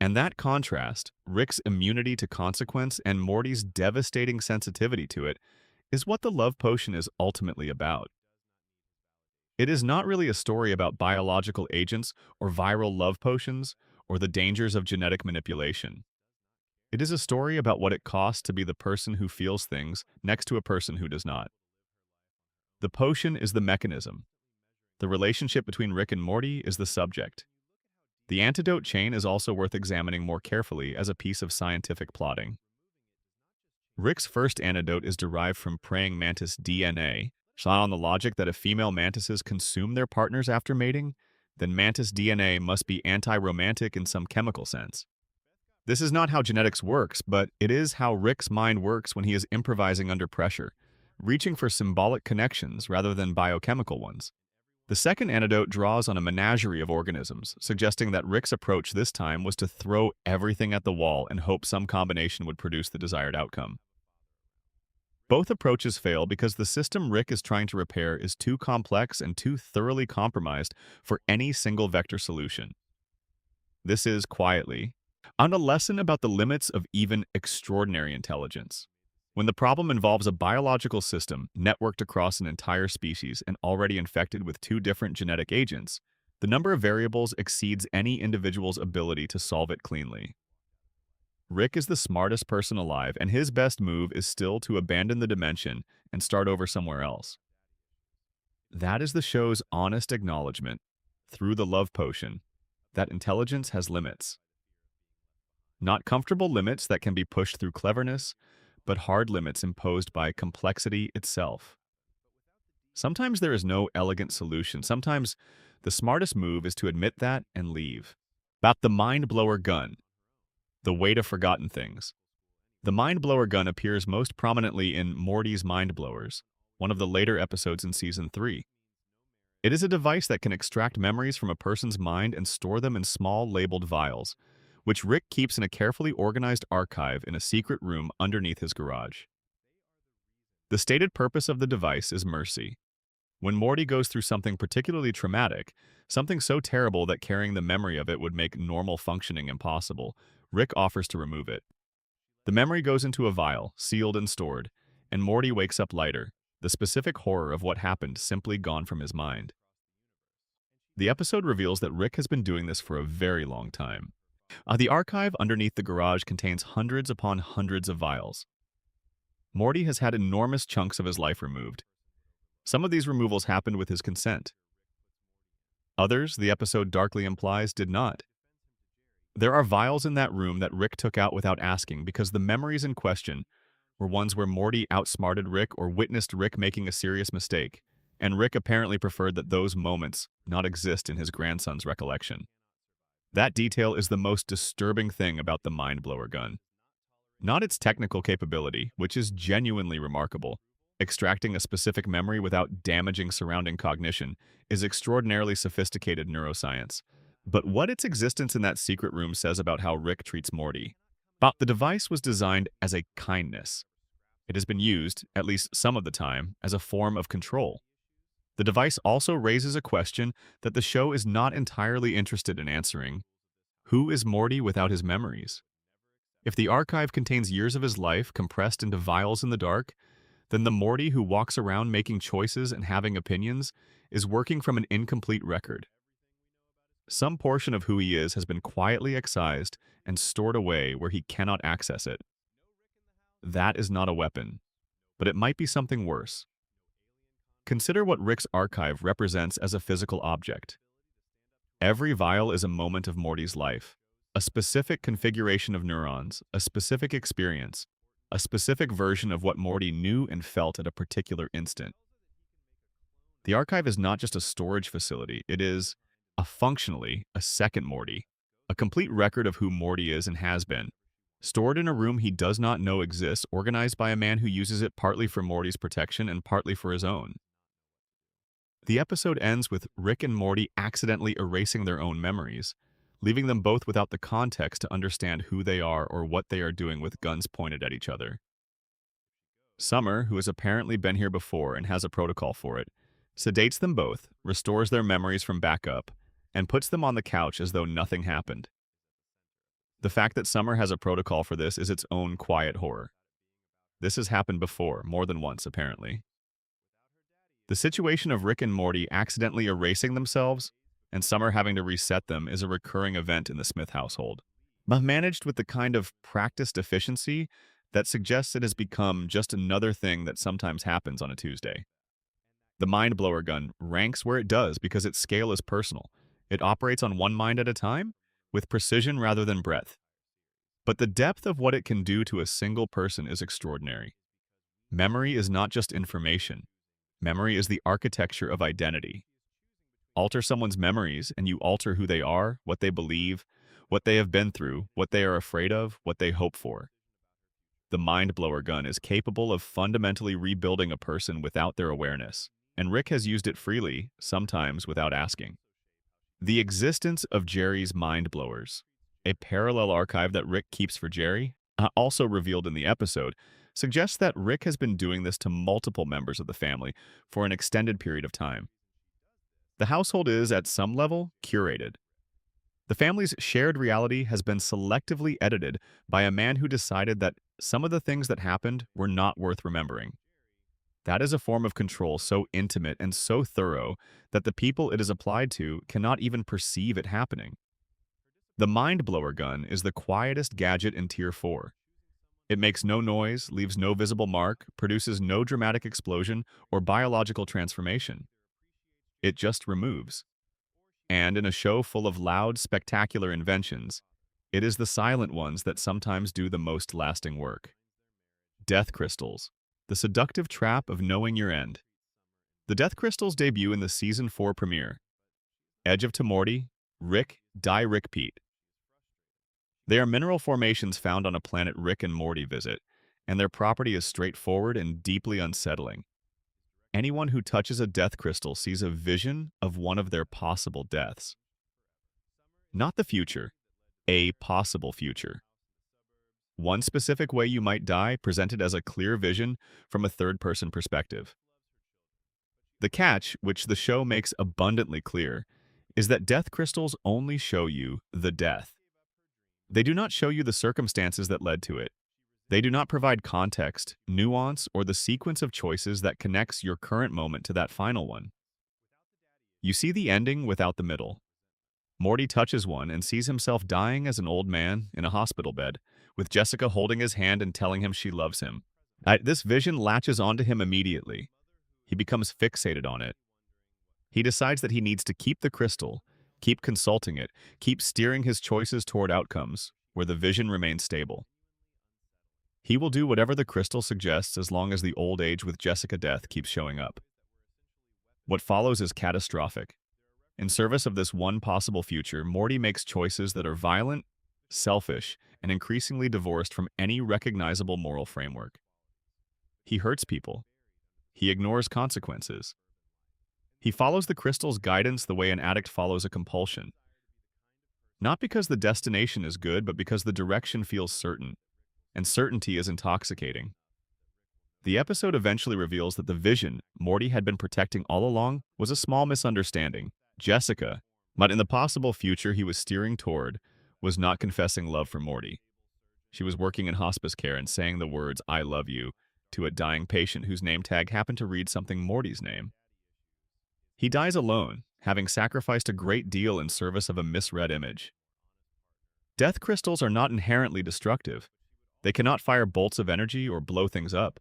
And that contrast, Rick's immunity to consequence and Morty's devastating sensitivity to it, is what the love potion is ultimately about. It is not really a story about biological agents or viral love potions or the dangers of genetic manipulation. It is a story about what it costs to be the person who feels things next to a person who does not. The potion is the mechanism. The relationship between Rick and Morty is the subject. The antidote chain is also worth examining more carefully as a piece of scientific plotting. Rick's first antidote is derived from praying mantis DNA, shot on the logic that if female mantises consume their partners after mating, then mantis DNA must be anti-romantic in some chemical sense. This is not how genetics works, but it is how Rick's mind works when he is improvising under pressure, reaching for symbolic connections rather than biochemical ones. The second antidote draws on a menagerie of organisms, suggesting that Rick's approach this time was to throw everything at the wall and hope some combination would produce the desired outcome. Both approaches fail because the system Rick is trying to repair is too complex and too thoroughly compromised for any single vector solution. This is, quietly, a lesson about the limits of even extraordinary intelligence. When the problem involves a biological system networked across an entire species and already infected with two different genetic agents, The number of variables exceeds any individual's ability to solve it cleanly. Rick is the smartest person alive, and his best move is still to abandon the dimension and start over somewhere else. That is the show's honest acknowledgement, through the love potion, that intelligence has limits. Not comfortable limits that can be pushed through cleverness, but hard limits imposed by complexity itself. Sometimes there is no elegant solution. Sometimes the smartest move is to admit that and leave. About the mind-blower gun, the weight of forgotten things. The mind-blower gun appears most prominently in Morty's Mind Blowers, one of the later episodes in Season 3. It is a device that can extract memories from a person's mind and store them in small labeled vials, which Rick keeps in a carefully organized archive in a secret room underneath his garage. The stated purpose of the device is mercy. When Morty goes through something particularly traumatic, something so terrible that carrying the memory of it would make normal functioning impossible, Rick offers to remove it. The memory goes into a vial, sealed and stored, and Morty wakes up lighter, the specific horror of what happened simply gone from his mind. The episode reveals that Rick has been doing this for a very long time. The archive underneath the garage contains hundreds upon hundreds of vials. Morty has had enormous chunks of his life removed. Some of these removals happened with his consent. Others, the episode darkly implies, did not. There are vials in that room that Rick took out without asking because the memories in question were ones where Morty outsmarted Rick or witnessed Rick making a serious mistake, and Rick apparently preferred that those moments not exist in his grandson's recollection. That detail is the most disturbing thing about the mind-blower gun. Not its technical capability, which is genuinely remarkable. Extracting a specific memory without damaging surrounding cognition is extraordinarily sophisticated neuroscience. But what its existence in that secret room says about how Rick treats Morty. But the device was designed as a kindness. It has been used, at least some of the time, as a form of control. The device also raises a question that the show is not entirely interested in answering. Who is Morty without his memories? If the archive contains years of his life compressed into vials in the dark, then the Morty who walks around making choices and having opinions is working from an incomplete record. Some portion of who he is has been quietly excised and stored away where he cannot access it. That is not a weapon, but it might be something worse. Consider what Rick's archive represents as a physical object. Every vial is a moment of Morty's life, a specific configuration of neurons, a specific experience, a specific version of what Morty knew and felt at a particular instant. The archive is not just a storage facility, it is, functionally, a second Morty, a complete record of who Morty is and has been, stored in a room he does not know exists, organized by a man who uses it partly for Morty's protection and partly for his own. The episode ends with Rick and Morty accidentally erasing their own memories, leaving them both without the context to understand who they are or what they are doing with guns pointed at each other. Summer, who has apparently been here before and has a protocol for it, sedates them both, restores their memories from backup, and puts them on the couch as though nothing happened. The fact that Summer has a protocol for this is its own quiet horror. This has happened before, more than once apparently. The situation of Rick and Morty accidentally erasing themselves and Summer having to reset them is a recurring event in the Smith household, but managed with the kind of practiced efficiency that suggests it has become just another thing that sometimes happens on a Tuesday. The mind-blower gun ranks where it does because its scale is personal. It operates on one mind at a time, with precision rather than breadth. But the depth of what it can do to a single person is extraordinary. Memory is not just information. Memory is the architecture of identity. Alter someone's memories, and you alter who they are, what they believe, what they have been through, what they are afraid of, what they hope for. The mind-blower gun is capable of fundamentally rebuilding a person without their awareness, and Rick has used it freely, sometimes without asking. The existence of Jerry's mind blowers, a parallel archive that Rick keeps for Jerry, also revealed in the episode, suggests that Rick has been doing this to multiple members of the family for an extended period of time. The household is, at some level, curated. The family's shared reality has been selectively edited by a man who decided that some of the things that happened were not worth remembering. That is a form of control so intimate and so thorough that the people it is applied to cannot even perceive it happening. The mind blower gun is the quietest gadget in Tier 4. It makes no noise, leaves no visible mark, produces no dramatic explosion or biological transformation. It just removes. And in a show full of loud, spectacular inventions, it is the silent ones that sometimes do the most lasting work. Death crystals, the seductive trap of knowing your end. The Death Crystals debut in the Season 4 premiere. Edge of Tomorty, Rick, Die Rick Pete. They are mineral formations found on a planet Rick and Morty visit, and their property is straightforward and deeply unsettling. Anyone who touches a death crystal sees a vision of one of their possible deaths. Not the future, a possible future. One specific way you might die presented as a clear vision from a third-person perspective. The catch, which the show makes abundantly clear, is that death crystals only show you the death. They do not show you the circumstances that led to it. They do not provide context, nuance, or the sequence of choices that connects your current moment to that final one. You see the ending without the middle. Morty touches one and sees himself dying as an old man in a hospital bed, with Jessica holding his hand and telling him she loves him. This vision latches onto him immediately. He becomes fixated on it. He decides that he needs to keep the crystal, keep consulting it, keep steering his choices toward outcomes where the vision remains stable. He will do whatever the crystal suggests as long as the old age with Jessica death keeps showing up. What follows is catastrophic. In service of this one possible future, Morty makes choices that are violent, selfish, and increasingly divorced from any recognizable moral framework. He hurts people. He ignores consequences. He follows the crystal's guidance the way an addict follows a compulsion. Not because the destination is good, but because the direction feels certain, and certainty is intoxicating. The episode eventually reveals that the vision Morty had been protecting all along was a small misunderstanding. Jessica, but in the possible future he was steering toward, was not confessing love for Morty. She was working in hospice care and saying the words, "I love you," to a dying patient whose name tag happened to read something Morty's name. He dies alone, having sacrificed a great deal in service of a misread image. Death crystals are not inherently destructive. They cannot fire bolts of energy or blow things up.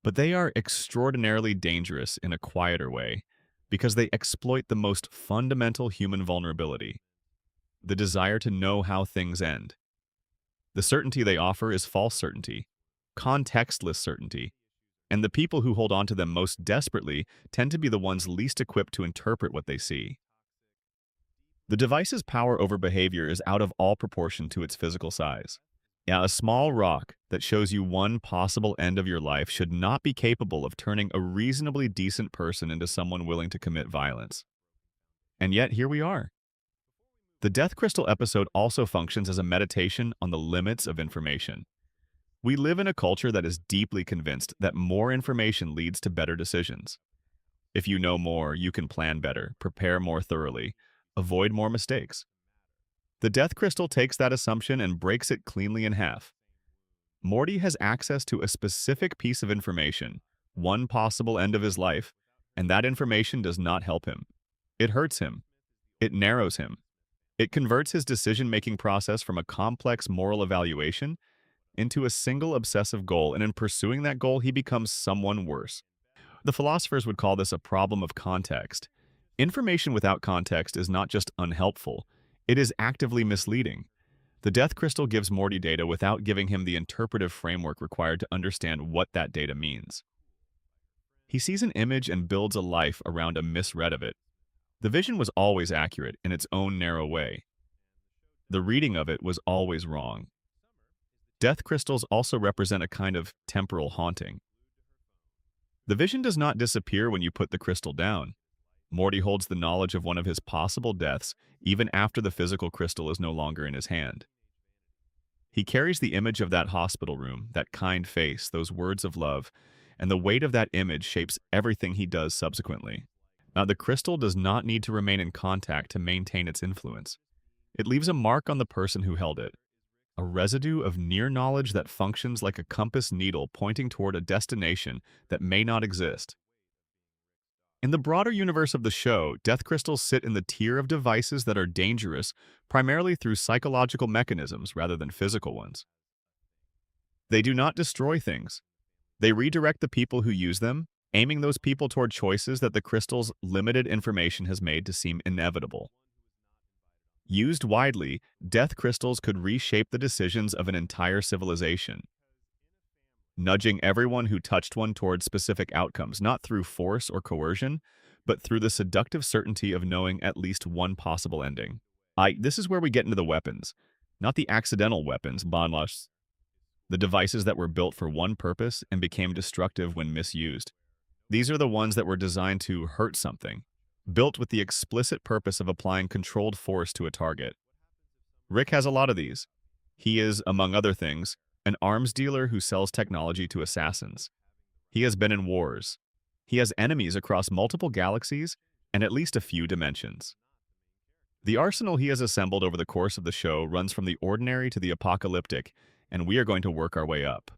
But they are extraordinarily dangerous in a quieter way, because they exploit the most fundamental human vulnerability, the desire to know how things end. The certainty they offer is false certainty, contextless certainty, and the people who hold on to them most desperately tend to be the ones least equipped to interpret what they see. The device's power over behavior is out of all proportion to its physical size. Yeah, a small rock that shows you one possible end of your life should not be capable of turning a reasonably decent person into someone willing to commit violence. And yet, here we are. The Death Crystal episode also functions as a meditation on the limits of information. We live in a culture that is deeply convinced that more information leads to better decisions. If you know more, you can plan better, prepare more thoroughly, avoid more mistakes. The Death Crystal takes that assumption and breaks it cleanly in half. Morty has access to a specific piece of information, one possible end of his life, and that information does not help him. It hurts him. It narrows him. It converts his decision-making process from a complex moral evaluation into a single obsessive goal, and in pursuing that goal, he becomes someone worse. The philosophers would call this a problem of context. Information without context is not just unhelpful, it is actively misleading. The Death Crystal gives Morty data without giving him the interpretive framework required to understand what that data means. He sees an image and builds a life around a misread of it. The vision was always accurate in its own narrow way. The reading of it was always wrong. Death crystals also represent a kind of temporal haunting. The vision does not disappear when you put the crystal down. Morty holds the knowledge of one of his possible deaths even after the physical crystal is no longer in his hand. He carries the image of that hospital room, that kind face, those words of love, and the weight of that image shapes everything he does subsequently. Now, the crystal does not need to remain in contact to maintain its influence. It leaves a mark on the person who held it. a residue of near knowledge that functions like a compass needle pointing toward a destination that may not exist. In the broader universe of the show, death crystals sit in the tier of devices that are dangerous primarily through psychological mechanisms rather than physical ones. They do not destroy things. They redirect the people who use them, aiming those people toward choices that the crystal's limited information has made to seem inevitable. Used widely, death crystals could reshape the decisions of an entire civilization, nudging everyone who touched one toward specific outcomes, not through force or coercion, but through the seductive certainty of knowing at least one possible ending. This is where we get into the weapons, not the accidental weapons, banlas, the devices that were built for one purpose and became destructive when misused. These are the ones that were designed to hurt something, built with the explicit purpose of applying controlled force to a target. Rick has a lot of these. He is, among other things, an arms dealer who sells technology to assassins. He has been in wars. He has enemies across multiple galaxies and at least a few dimensions. The arsenal he has assembled over the course of the show runs from the ordinary to the apocalyptic, and we are going to work our way up.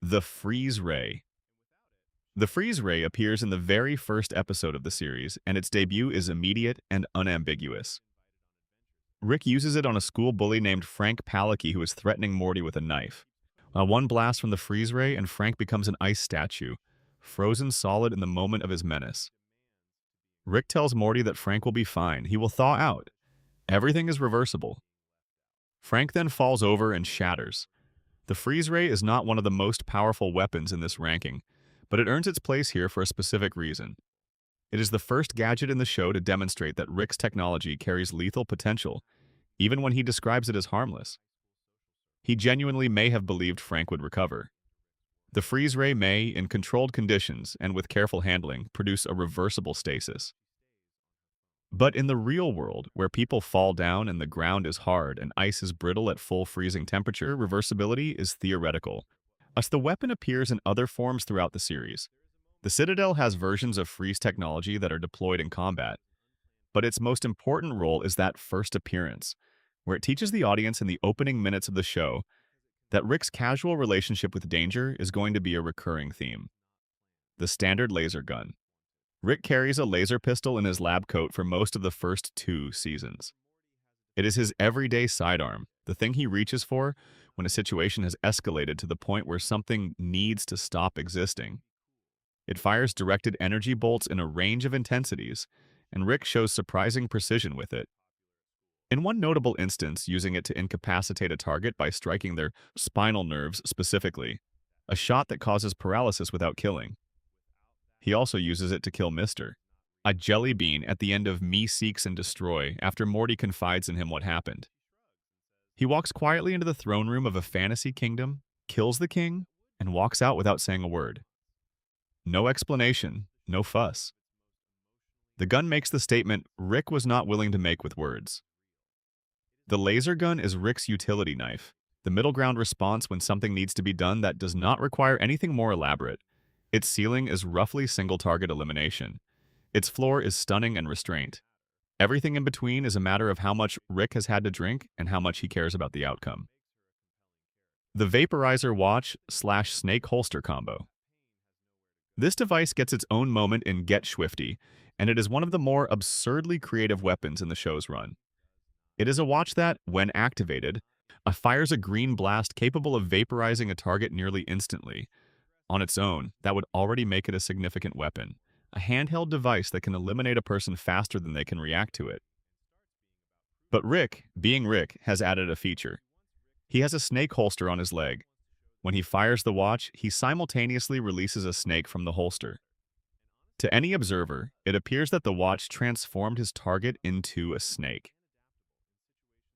The Freeze Ray. The Freeze Ray appears in the very first episode of the series, and its debut is immediate and unambiguous. Rick uses it on a school bully named Frank Palicky who is threatening Morty with a knife. One blast from the Freeze Ray and Frank becomes an ice statue, frozen solid in the moment of his menace. Rick tells Morty that Frank will be fine. He will thaw out. Everything is reversible. Frank then falls over and shatters. The Freeze Ray is not one of the most powerful weapons in this ranking, but it earns its place here for a specific reason. It is the first gadget in the show to demonstrate that Rick's technology carries lethal potential, even when he describes it as harmless. He genuinely may have believed Frank would recover. The Freeze Ray may, in controlled conditions and with careful handling, produce a reversible stasis. But in the real world, where people fall down and the ground is hard and ice is brittle at full freezing temperature, reversibility is theoretical. Thus, the weapon appears in other forms throughout the series. The Citadel has versions of freeze technology that are deployed in combat, but its most important role is that first appearance, where it teaches the audience in the opening minutes of the show that Rick's casual relationship with danger is going to be a recurring theme. The standard laser gun. Rick carries a laser pistol in his lab coat for most of the first 2 seasons. It is his everyday sidearm, the thing he reaches for when a situation has escalated to the point where something needs to stop existing. It fires directed energy bolts in a range of intensities, and Rick shows surprising precision with it. In one notable instance, using it to incapacitate a target by striking their spinal nerves specifically, a shot that causes paralysis without killing. He also uses it to kill Mr. a jelly bean at the end of Me Seeks and Destroy after Morty confides in him what happened. He walks quietly into the throne room of a fantasy kingdom, kills the king, and walks out without saying a word. No explanation, no fuss. The gun makes the statement Rick was not willing to make with words. The laser gun is Rick's utility knife, the middle ground response when something needs to be done that does not require anything more elaborate. Its ceiling is roughly single-target elimination. Its floor is stunning and restraint. Everything in between is a matter of how much Rick has had to drink and how much he cares about the outcome. The vaporizer watch/snake holster combo. This device gets its own moment in Get Swifty, and it is one of the more absurdly creative weapons in the show's run. It is a watch that, when activated, fires a green blast capable of vaporizing a target nearly instantly. On its own, that would already make it a significant weapon, a handheld device that can eliminate a person faster than they can react to it. But Rick, being Rick, has added a feature. He has a snake holster on his leg. When he fires the watch, he simultaneously releases a snake from the holster. To any observer, it appears that the watch transformed his target into a snake.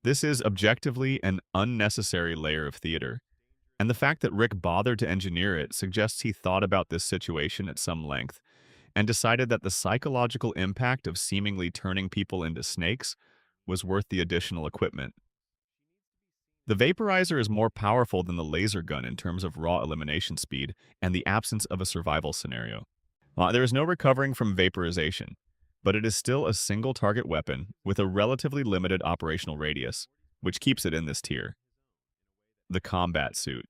This is objectively an unnecessary layer of theater, and the fact that Rick bothered to engineer it suggests he thought about this situation at some length and decided that the psychological impact of seemingly turning people into snakes was worth the additional equipment. The vaporizer is more powerful than the laser gun in terms of raw elimination speed and the absence of a survival scenario. There is no recovering from vaporization, but it is still a single-target weapon with a relatively limited operational radius, which keeps it in this tier. the combat suit.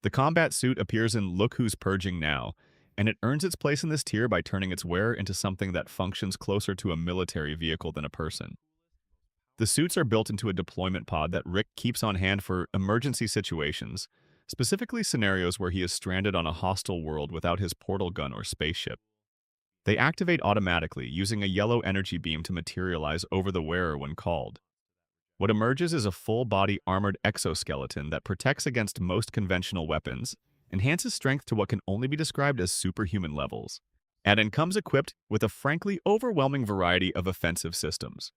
The combat suit appears in Look Who's Purging Now, and it earns its place in this tier by turning its wearer into something that functions closer to a military vehicle than a person. The suits are built into a deployment pod that Rick keeps on hand for emergency situations, specifically scenarios where he is stranded on a hostile world without his portal gun or spaceship. They activate automatically, using a yellow energy beam to materialize over the wearer when called. What emerges is a full-body armored exoskeleton that protects against most conventional weapons, enhances strength to what can only be described as superhuman levels, and comes equipped with a frankly overwhelming variety of offensive systems.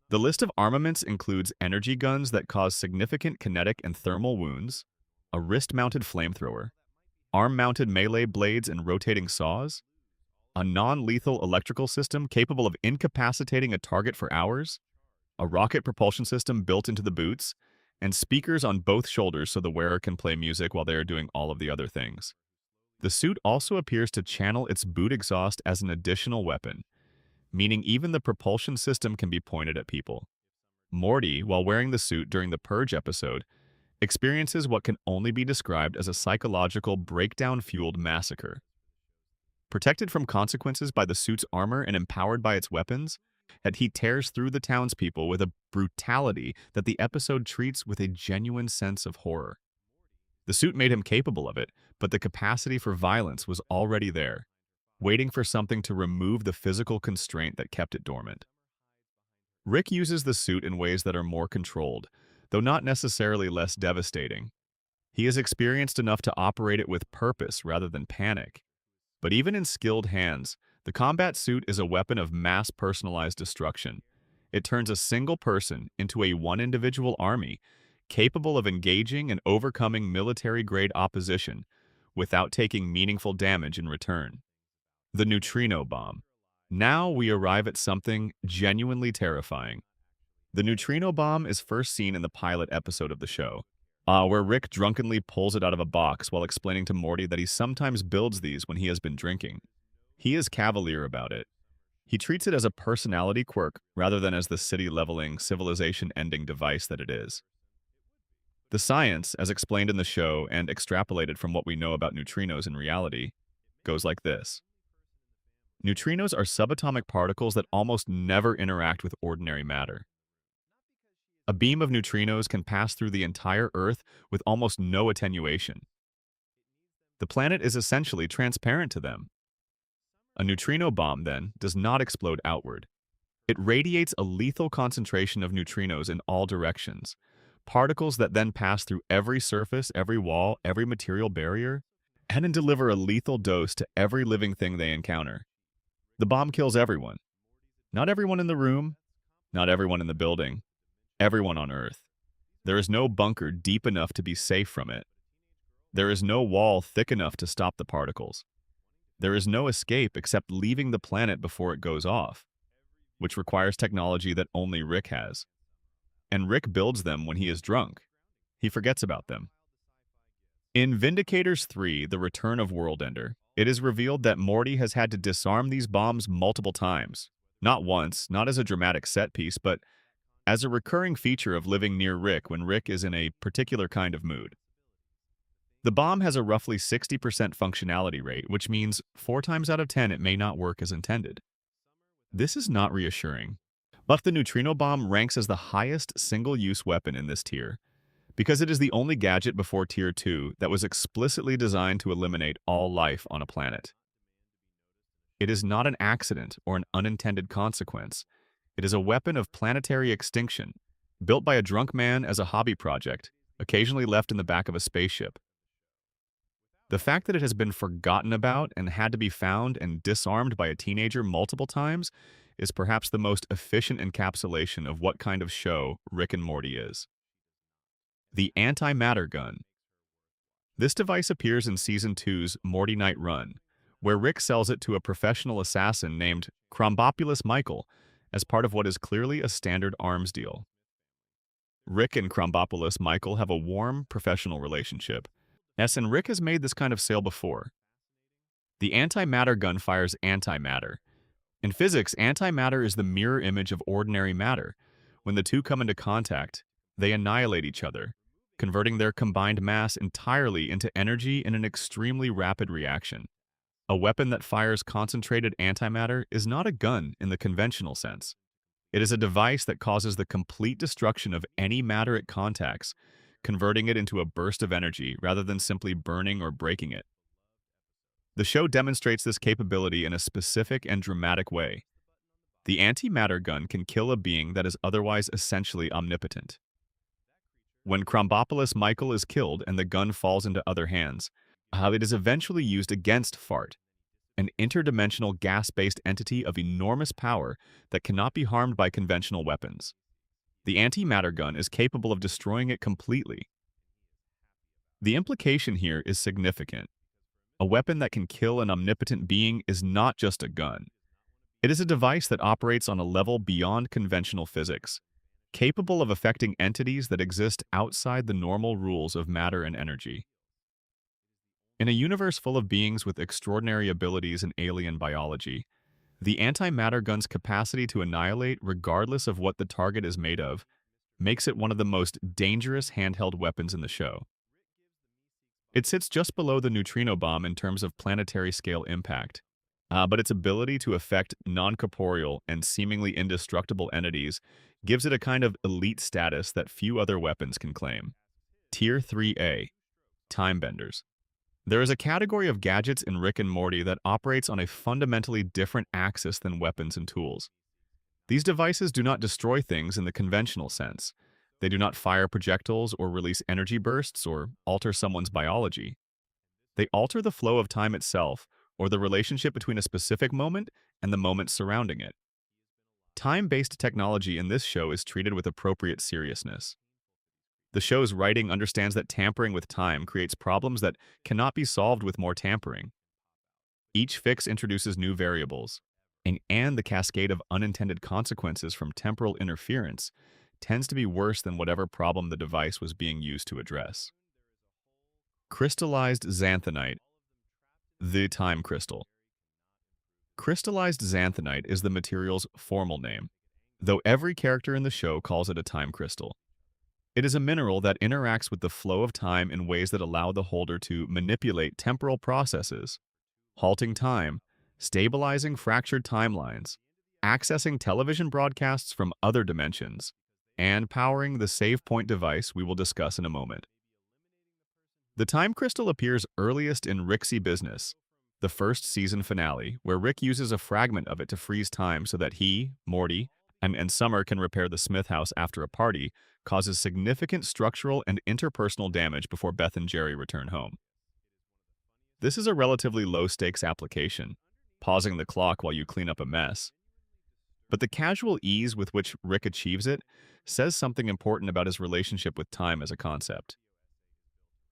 The list of armaments includes energy guns that cause significant kinetic and thermal wounds, a wrist-mounted flamethrower, arm-mounted melee blades and rotating saws, a non-lethal electrical system capable of incapacitating a target for hours, a rocket propulsion system built into the boots, and speakers on both shoulders so the wearer can play music while they are doing all of the other things. The suit also appears to channel its boot exhaust as an additional weapon, meaning even the propulsion system can be pointed at people. Morty, while wearing the suit during the Purge episode, experiences what can only be described as a psychological breakdown-fueled massacre. Protected from consequences by the suit's armor and empowered by its weapons, that he tears through the townspeople with a brutality that the episode treats with a genuine sense of horror. The suit made him capable of it, but the capacity for violence was already there, waiting for something to remove the physical constraint that kept it dormant. Rick uses the suit in ways that are more controlled, though not necessarily less devastating. He is experienced enough to operate it with purpose rather than panic. But even in skilled hands, the combat suit is a weapon of mass personalized destruction. It turns a single person into a one-individual army, capable of engaging and overcoming military-grade opposition without taking meaningful damage in return. The neutrino bomb. Now we arrive at something genuinely terrifying. The neutrino bomb is first seen in the pilot episode of the show, where Rick drunkenly pulls it out of a box while explaining to Morty that he sometimes builds these when he has been drinking. He is cavalier about it. He treats it as a personality quirk rather than as the city-leveling, civilization-ending device that it is. The science, as explained in the show and extrapolated from what we know about neutrinos in reality, goes like this. Neutrinos are subatomic particles that almost never interact with ordinary matter. A beam of neutrinos can pass through the entire Earth with almost no attenuation. The planet is essentially transparent to them. A neutrino bomb, then, does not explode outward. It radiates a lethal concentration of neutrinos in all directions, particles that then pass through every surface, every wall, every material barrier, and deliver a lethal dose to every living thing they encounter. The bomb kills everyone. Not everyone in the room, not everyone in the building, everyone on Earth. There is no bunker deep enough to be safe from it. There is no wall thick enough to stop the particles. There is no escape except leaving the planet before it goes off, which requires technology that only Rick has. And Rick builds them when he is drunk. He forgets about them. In Vindicators 3, The Return of Worldender, it is revealed that Morty has had to disarm these bombs multiple times. Not once, not as a dramatic set piece, but as a recurring feature of living near Rick when Rick is in a particular kind of mood. The bomb has a roughly 60% functionality rate, which means 4 times out of 10 it may not work as intended. This is not reassuring. But the neutrino bomb ranks as the highest single-use weapon in this tier, because it is the only gadget before Tier 2 that was explicitly designed to eliminate all life on a planet. It is not an accident or an unintended consequence. It is a weapon of planetary extinction, built by a drunk man as a hobby project, occasionally left in the back of a spaceship. The fact that it has been forgotten about and had to be found and disarmed by a teenager multiple times is perhaps the most efficient encapsulation of what kind of show Rick and Morty is. The antimatter gun. This device appears in Season 2's Morty Night Run, where Rick sells it to a professional assassin named Crombopulous Michael as part of what is clearly a standard arms deal. Rick and Crombopulous Michael have a warm, professional relationship. And Rick has made this kind of sale before. The antimatter gun fires antimatter. In physics, antimatter is the mirror image of ordinary matter. When the two come into contact, they annihilate each other, converting their combined mass entirely into energy in an extremely rapid reaction. A weapon that fires concentrated antimatter is not a gun in the conventional sense. It is a device that causes the complete destruction of any matter it contacts, converting it into a burst of energy rather than simply burning or breaking it. The show demonstrates this capability in a specific and dramatic way. The antimatter gun can kill a being that is otherwise essentially omnipotent. When Krombopolis Michael is killed and the gun falls into other hands, how it is eventually used against Fart, an interdimensional gas-based entity of enormous power that cannot be harmed by conventional weapons. The antimatter gun is capable of destroying it completely. The implication here is significant. A weapon that can kill an omnipotent being is not just a gun. It is a device that operates on a level beyond conventional physics, capable of affecting entities that exist outside the normal rules of matter and energy. In a universe full of beings with extraordinary abilities in alien biology, the antimatter gun's capacity to annihilate regardless of what the target is made of makes it one of the most dangerous handheld weapons in the show. It sits just below the neutrino bomb in terms of planetary scale impact, but its ability to affect non-corporeal and seemingly indestructible entities gives it a kind of elite status that few other weapons can claim. Tier 3A, Time Benders. There is a category of gadgets in Rick and Morty that operates on a fundamentally different axis than weapons and tools. These devices do not destroy things in the conventional sense. They do not fire projectiles or release energy bursts or alter someone's biology. They alter the flow of time itself or the relationship between a specific moment and the moment surrounding it. Time-based technology in this show is treated with appropriate seriousness. The show's writing understands that tampering with time creates problems that cannot be solved with more tampering. Each fix introduces new variables, and the cascade of unintended consequences from temporal interference tends to be worse than whatever problem the device was being used to address. Crystallized xanthanite, the time crystal. Crystallized xanthanite is the material's formal name, though every character in the show calls it a time crystal. It is a mineral that interacts with the flow of time in ways that allow the holder to manipulate temporal processes, halting time, stabilizing fractured timelines, accessing television broadcasts from other dimensions, and powering the save point device we will discuss in a moment. The time crystal appears earliest in Rick's Business, the first season finale, where Rick uses a fragment of it to freeze time so that he, Morty, and Summer can repair the Smith house after a party, causes significant structural and interpersonal damage before Beth and Jerry return home. This is a relatively low-stakes application, pausing the clock while you clean up a mess. But the casual ease with which Rick achieves it says something important about his relationship with time as a concept.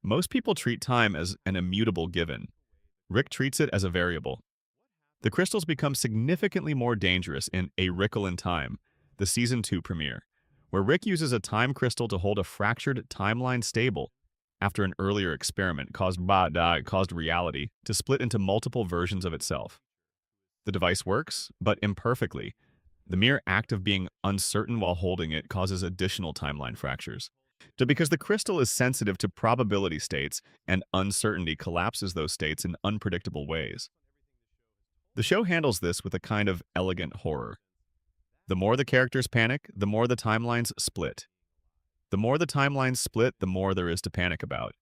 Most people treat time as an immutable given. Rick treats it as a variable. The crystals become significantly more dangerous in A Wrinkle in Time, the Season 2 premiere, where Rick uses a time crystal to hold a fractured timeline stable after an earlier experiment caused reality to split into multiple versions of itself. The device works, but imperfectly. The mere act of being uncertain while holding it causes additional timeline fractures. Because the crystal is sensitive to probability states, and uncertainty collapses those states in unpredictable ways. The show handles this with a kind of elegant horror. The more the characters panic, the more the timelines split. The more the timelines split, the more there is to panic about.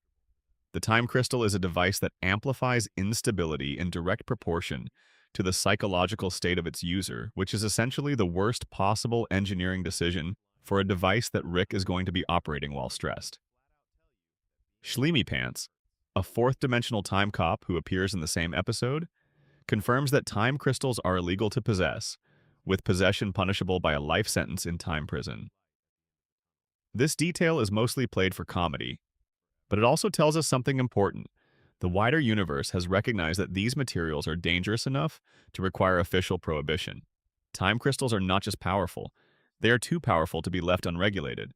The time crystal is a device that amplifies instability in direct proportion to the psychological state of its user, which is essentially the worst possible engineering decision for a device that Rick is going to be operating while stressed. Schleemy Pants, a fourth-dimensional time cop who appears in the same episode, confirms that time crystals are illegal to possess, with possession punishable by a life sentence in time prison. This detail is mostly played for comedy, but it also tells us something important. The wider universe has recognized that these materials are dangerous enough to require official prohibition. Time crystals are not just powerful, they are too powerful to be left unregulated.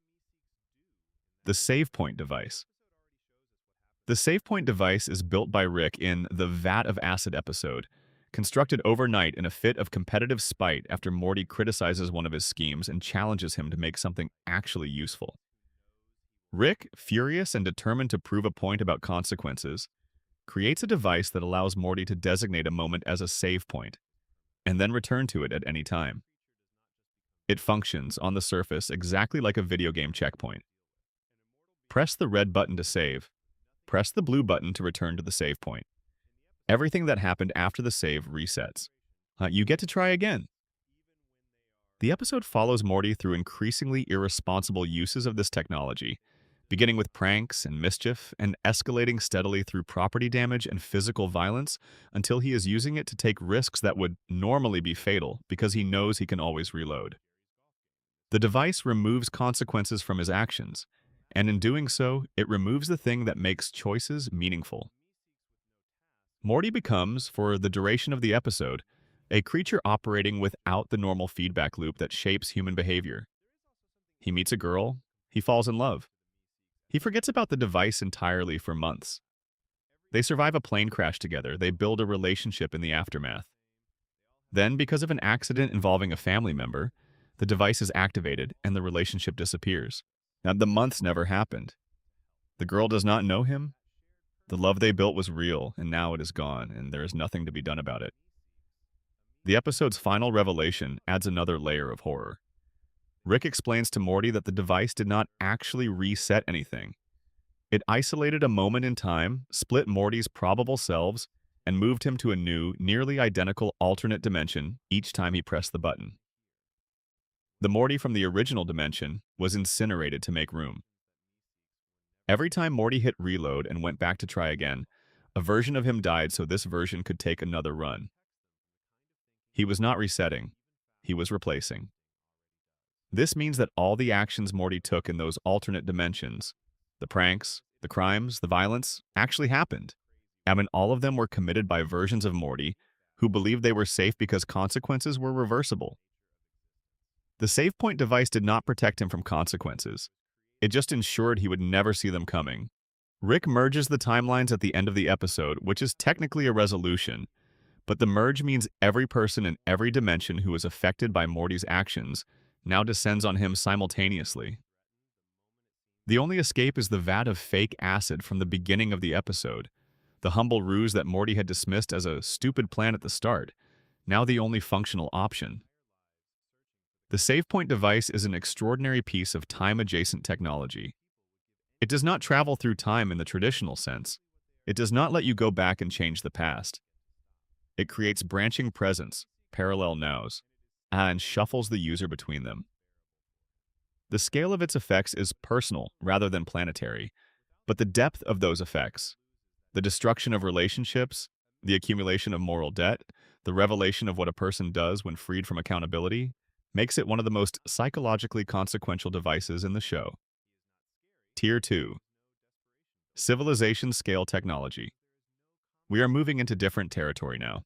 The Save Point Device. The Save Point device is built by Rick in the Vat of Acid episode, constructed overnight in a fit of competitive spite after Morty criticizes one of his schemes and challenges him to make something actually useful. Rick, furious and determined to prove a point about consequences, creates a device that allows Morty to designate a moment as a save point, and then return to it at any time. It functions, on the surface, exactly like a video game checkpoint. Press the red button to save. Press the blue button to return to the save point. Everything that happened after the save resets. You get to try again. The episode follows Morty through increasingly irresponsible uses of this technology, beginning with pranks and mischief and escalating steadily through property damage and physical violence until he is using it to take risks that would normally be fatal because he knows he can always reload. The device removes consequences from his actions, and in doing so, it removes the thing that makes choices meaningful. Morty becomes, for the duration of the episode, a creature operating without the normal feedback loop that shapes human behavior. He meets a girl, he falls in love. He forgets about the device entirely for months. They survive a plane crash together, they build a relationship in the aftermath. Then, because of an accident involving a family member, the device is activated and the relationship disappears. Now, the months never happened. The girl does not know him. The love they built was real, and now it is gone, and there is nothing to be done about it. The episode's final revelation adds another layer of horror. Rick explains to Morty that the device did not actually reset anything. It isolated a moment in time, split Morty's probable selves, and moved him to a new, nearly identical alternate dimension each time he pressed the button. The Morty from the original dimension was incinerated to make room. Every time Morty hit reload and went back to try again, a version of him died so this version could take another run. He was not resetting, he was replacing. This means that all the actions Morty took in those alternate dimensions, the pranks, the crimes, the violence, actually happened. And all of them were committed by versions of Morty who believed they were safe because consequences were reversible. The save point device did not protect him from consequences. It just ensured he would never see them coming. Rick merges the timelines at the end of the episode, which is technically a resolution, but the merge means every person in every dimension who was affected by Morty's actions now descends on him simultaneously. The only escape is the vat of fake acid from the beginning of the episode, the humble ruse that Morty had dismissed as a stupid plan at the start, now the only functional option. The save point device is an extraordinary piece of time-adjacent technology. It does not travel through time in the traditional sense. It does not let you go back and change the past. It creates branching presents, parallel nows, and shuffles the user between them. The scale of its effects is personal rather than planetary, but the depth of those effects, the destruction of relationships, the accumulation of moral debt, the revelation of what a person does when freed from accountability, makes it one of the most psychologically consequential devices in the show. Tier 2. Civilization Scale Technology. We are moving into different territory now.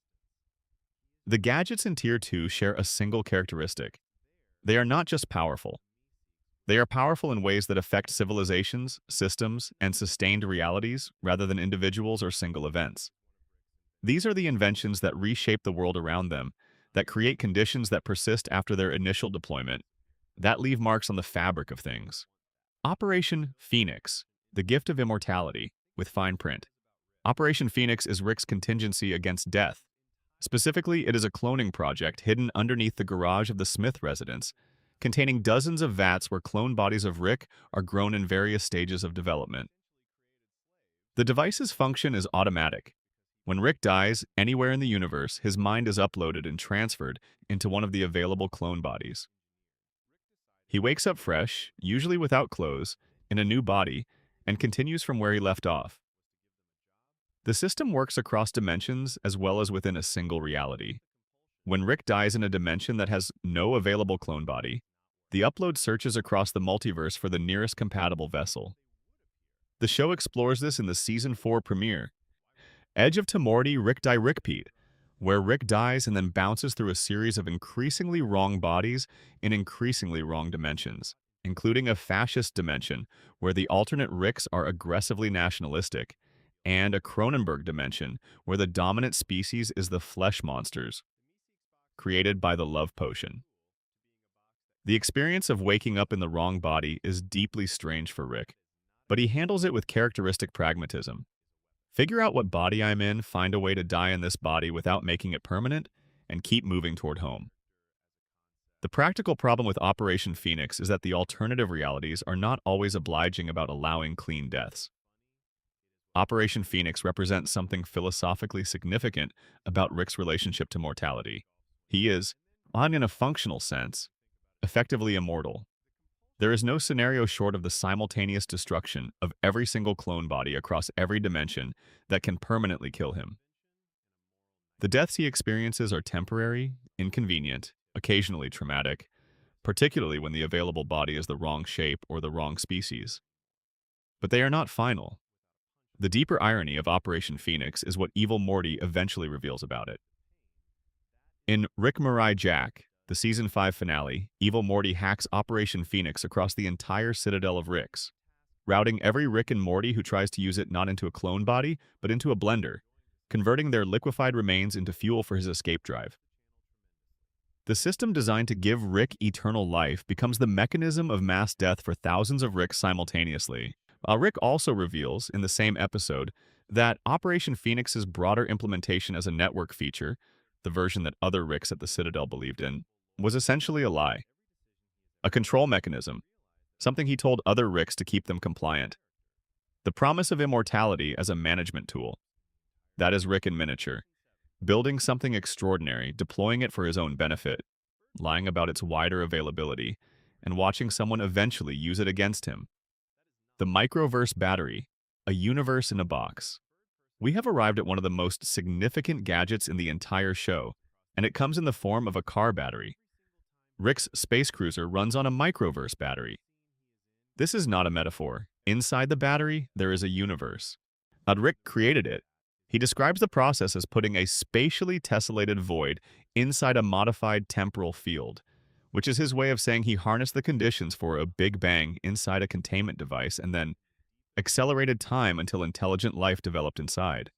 The gadgets in Tier 2 share a single characteristic. They are not just powerful. They are powerful in ways that affect civilizations, systems, and sustained realities rather than individuals or single events. These are the inventions that reshape the world around them, that create conditions that persist after their initial deployment, that leave marks on the fabric of things. Operation Phoenix, the gift of immortality, with fine print. Operation Phoenix is Rick's contingency against death. Specifically, it is a cloning project hidden underneath the garage of the Smith residence, containing dozens of vats where clone bodies of Rick are grown in various stages of development. The device's function is automatic. When Rick dies, anywhere in the universe, his mind is uploaded and transferred into one of the available clone bodies. He wakes up fresh, usually without clothes, in a new body, and continues from where he left off. The system works across dimensions as well as within a single reality. When Rick dies in a dimension that has no available clone body, the upload searches across the multiverse for the nearest compatible vessel. The show explores this in the Season 4 premiere, Edge of Tomorty Rick Die Rickpeat, where Rick dies and then bounces through a series of increasingly wrong bodies in increasingly wrong dimensions, including a fascist dimension where the alternate Ricks are aggressively nationalistic, and a Cronenberg dimension where the dominant species is the flesh monsters, created by the love potion. The experience of waking up in the wrong body is deeply strange for Rick. but he handles it with characteristic pragmatism. Figure out what body I'm in, find a way to die in this body without making it permanent, and keep moving toward home. The practical problem with Operation Phoenix is that the alternative realities are not always obliging about allowing clean deaths. Operation Phoenix represents something philosophically significant about Rick's relationship to mortality. He is, on in a functional sense, effectively immortal. There is no scenario short of the simultaneous destruction of every single clone body across every dimension that can permanently kill him. The deaths he experiences are temporary, inconvenient, occasionally traumatic, particularly when the available body is the wrong shape or the wrong species. But they are not final. The deeper irony of Operation Phoenix is what Evil Morty eventually reveals about it. In Rick Morty Jack, the Season 5 finale, Evil Morty hacks Operation Phoenix across the entire citadel of Ricks, routing every Rick and Morty who tries to use it not into a clone body, but into a blender, converting their liquefied remains into fuel for his escape drive. The system designed to give Rick eternal life becomes the mechanism of mass death for thousands of Ricks simultaneously. Rick also reveals, in the same episode, that Operation Phoenix's broader implementation as a network feature, the version that other Ricks at the Citadel believed in, was essentially a lie. A control mechanism, something he told other Ricks to keep them compliant. The promise of immortality as a management tool. That is Rick in miniature. Building something extraordinary, deploying it for his own benefit, lying about its wider availability, and watching someone eventually use it against him. The Microverse Battery, a universe in a box. We have arrived at one of the most significant gadgets in the entire show, and it comes in the form of a car battery. Rick's space cruiser runs on a microverse battery. This is not a metaphor. Inside the battery, there is a universe. Rick created it. He describes the process as putting a spatially tessellated void inside a modified temporal field, which is his way of saying he harnessed the conditions for a Big Bang inside a containment device and then accelerated time until intelligent life developed inside.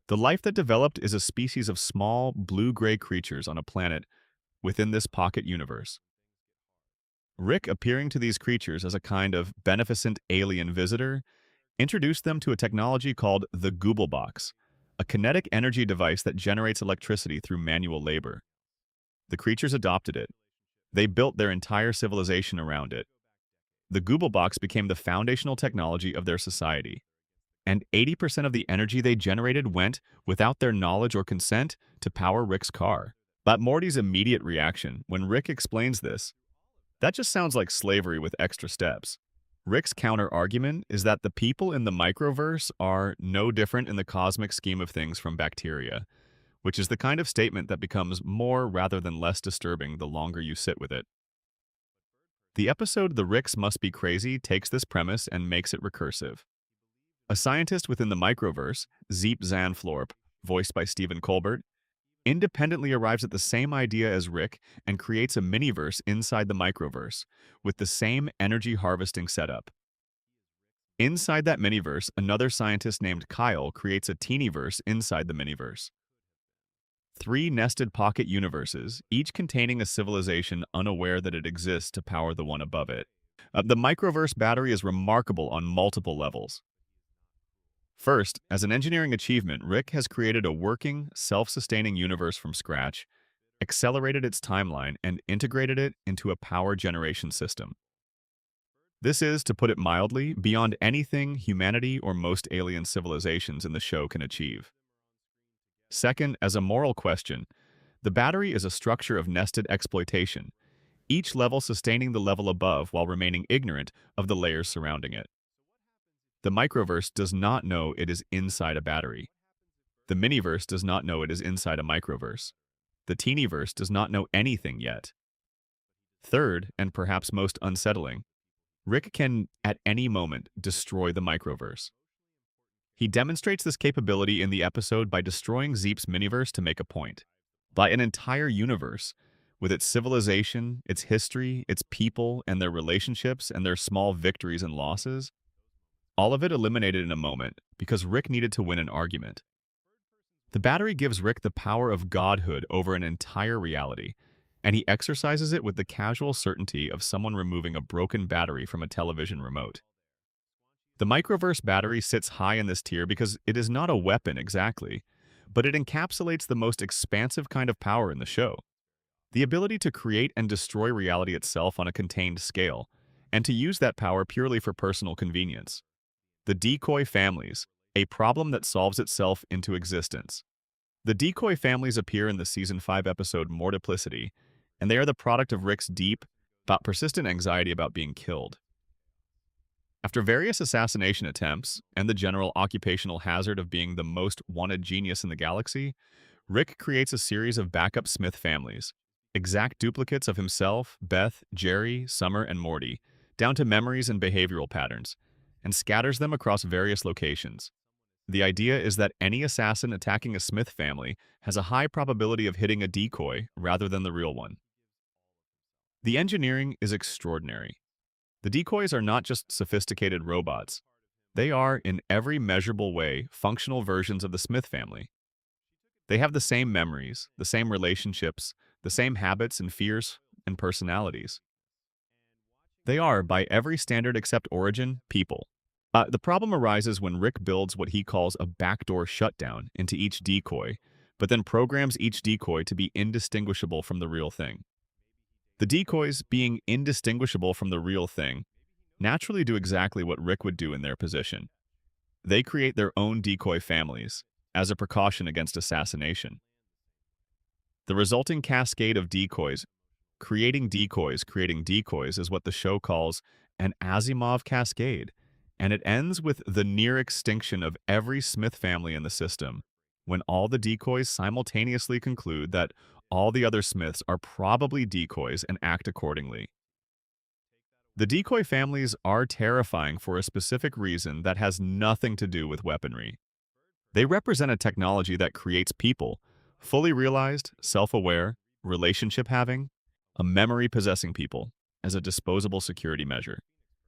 The life that developed is a species of small, blue-gray creatures on a planet within this pocket universe. Rick, appearing to these creatures as a kind of beneficent alien visitor, introduced them to a technology called the Google Box, a kinetic energy device that generates electricity through manual labor. The creatures adopted it. They built their entire civilization around it. The Google Box became the foundational technology of their society, and 80% of the energy they generated went, without their knowledge or consent, to power Rick's car. But Morty's immediate reaction when Rick explains this, that just sounds like slavery with extra steps. Rick's counter-argument is that the people in the microverse are no different in the cosmic scheme of things from bacteria, which is the kind of statement that becomes more rather than less disturbing the longer you sit with it. The episode The Ricks Must Be Crazy takes this premise and makes it recursive. A scientist within the microverse, Zeep Zanflorp, voiced by Stephen Colbert, independently arrives at the same idea as Rick and creates a miniverse inside the microverse, with the same energy harvesting setup. Inside that miniverse, another scientist named Kyle creates a teenyverse inside the miniverse. 3 nested pocket universes, each containing a civilization unaware that it exists to power the one above it. The microverse battery is remarkable on multiple levels. First, as an engineering achievement, Rick has created a working, self-sustaining universe from scratch, accelerated its timeline, and integrated it into a power generation system. This is, to put it mildly, beyond anything humanity or most alien civilizations in the show can achieve. Second, as a moral question, the battery is a structure of nested exploitation, each level sustaining the level above while remaining ignorant of the layers surrounding it. The microverse does not know it is inside a battery. The miniverse does not know it is inside a microverse. The teenyverse does not know anything yet. Third, and perhaps most unsettling, Rick can, at any moment, destroy the microverse. He demonstrates this capability in the episode by destroying Zeep's miniverse to make a point. By an entire universe, with its civilization, its history, its people, and their relationships, and their small victories and losses, all of it eliminated in a moment because Rick needed to win an argument. The battery gives Rick the power of godhood over an entire reality, and he exercises it with the casual certainty of someone removing a broken battery from a television remote. The microverse battery sits high in this tier because it is not a weapon exactly, but it encapsulates the most expansive kind of power in the show. The ability to create and destroy reality itself on a contained scale, and to use that power purely for personal convenience. The decoy families, a problem that solves itself into existence. The decoy families appear in the Season 5 episode Mortiplicity, and they are the product of Rick's deep, but persistent anxiety about being killed. After various assassination attempts and the general occupational hazard of being the most wanted genius in the galaxy, Rick creates a series of backup Smith families, exact duplicates of himself, Beth, Jerry, Summer, and Morty, down to memories and behavioral patterns, and scatters them across various locations. The idea is that any assassin attacking a Smith family has a high probability of hitting a decoy rather than the real one. The engineering is extraordinary. The decoys are not just sophisticated robots. They are, in every measurable way, functional versions of the Smith family. They have the same memories, the same relationships, the same habits and fears and personalities. They are, by every standard except origin, people. The problem arises when Rick builds what he calls a backdoor shutdown into each decoy, but then programs each decoy to be indistinguishable from the real thing. The decoys, being indistinguishable from the real thing, naturally do exactly what Rick would do in their position. They create their own decoy families, as a precaution against assassination. The resulting cascade of decoys creating decoys is what the show calls an Asimov cascade, and it ends with the near extinction of every Smith family in the system, when all the decoys simultaneously conclude that all the other Smiths are probably decoys and act accordingly. The decoy families are terrifying for a specific reason that has nothing to do with weaponry. They represent a technology that creates people, fully realized, self-aware, relationship-having, a memory-possessing people, as a disposable security measure.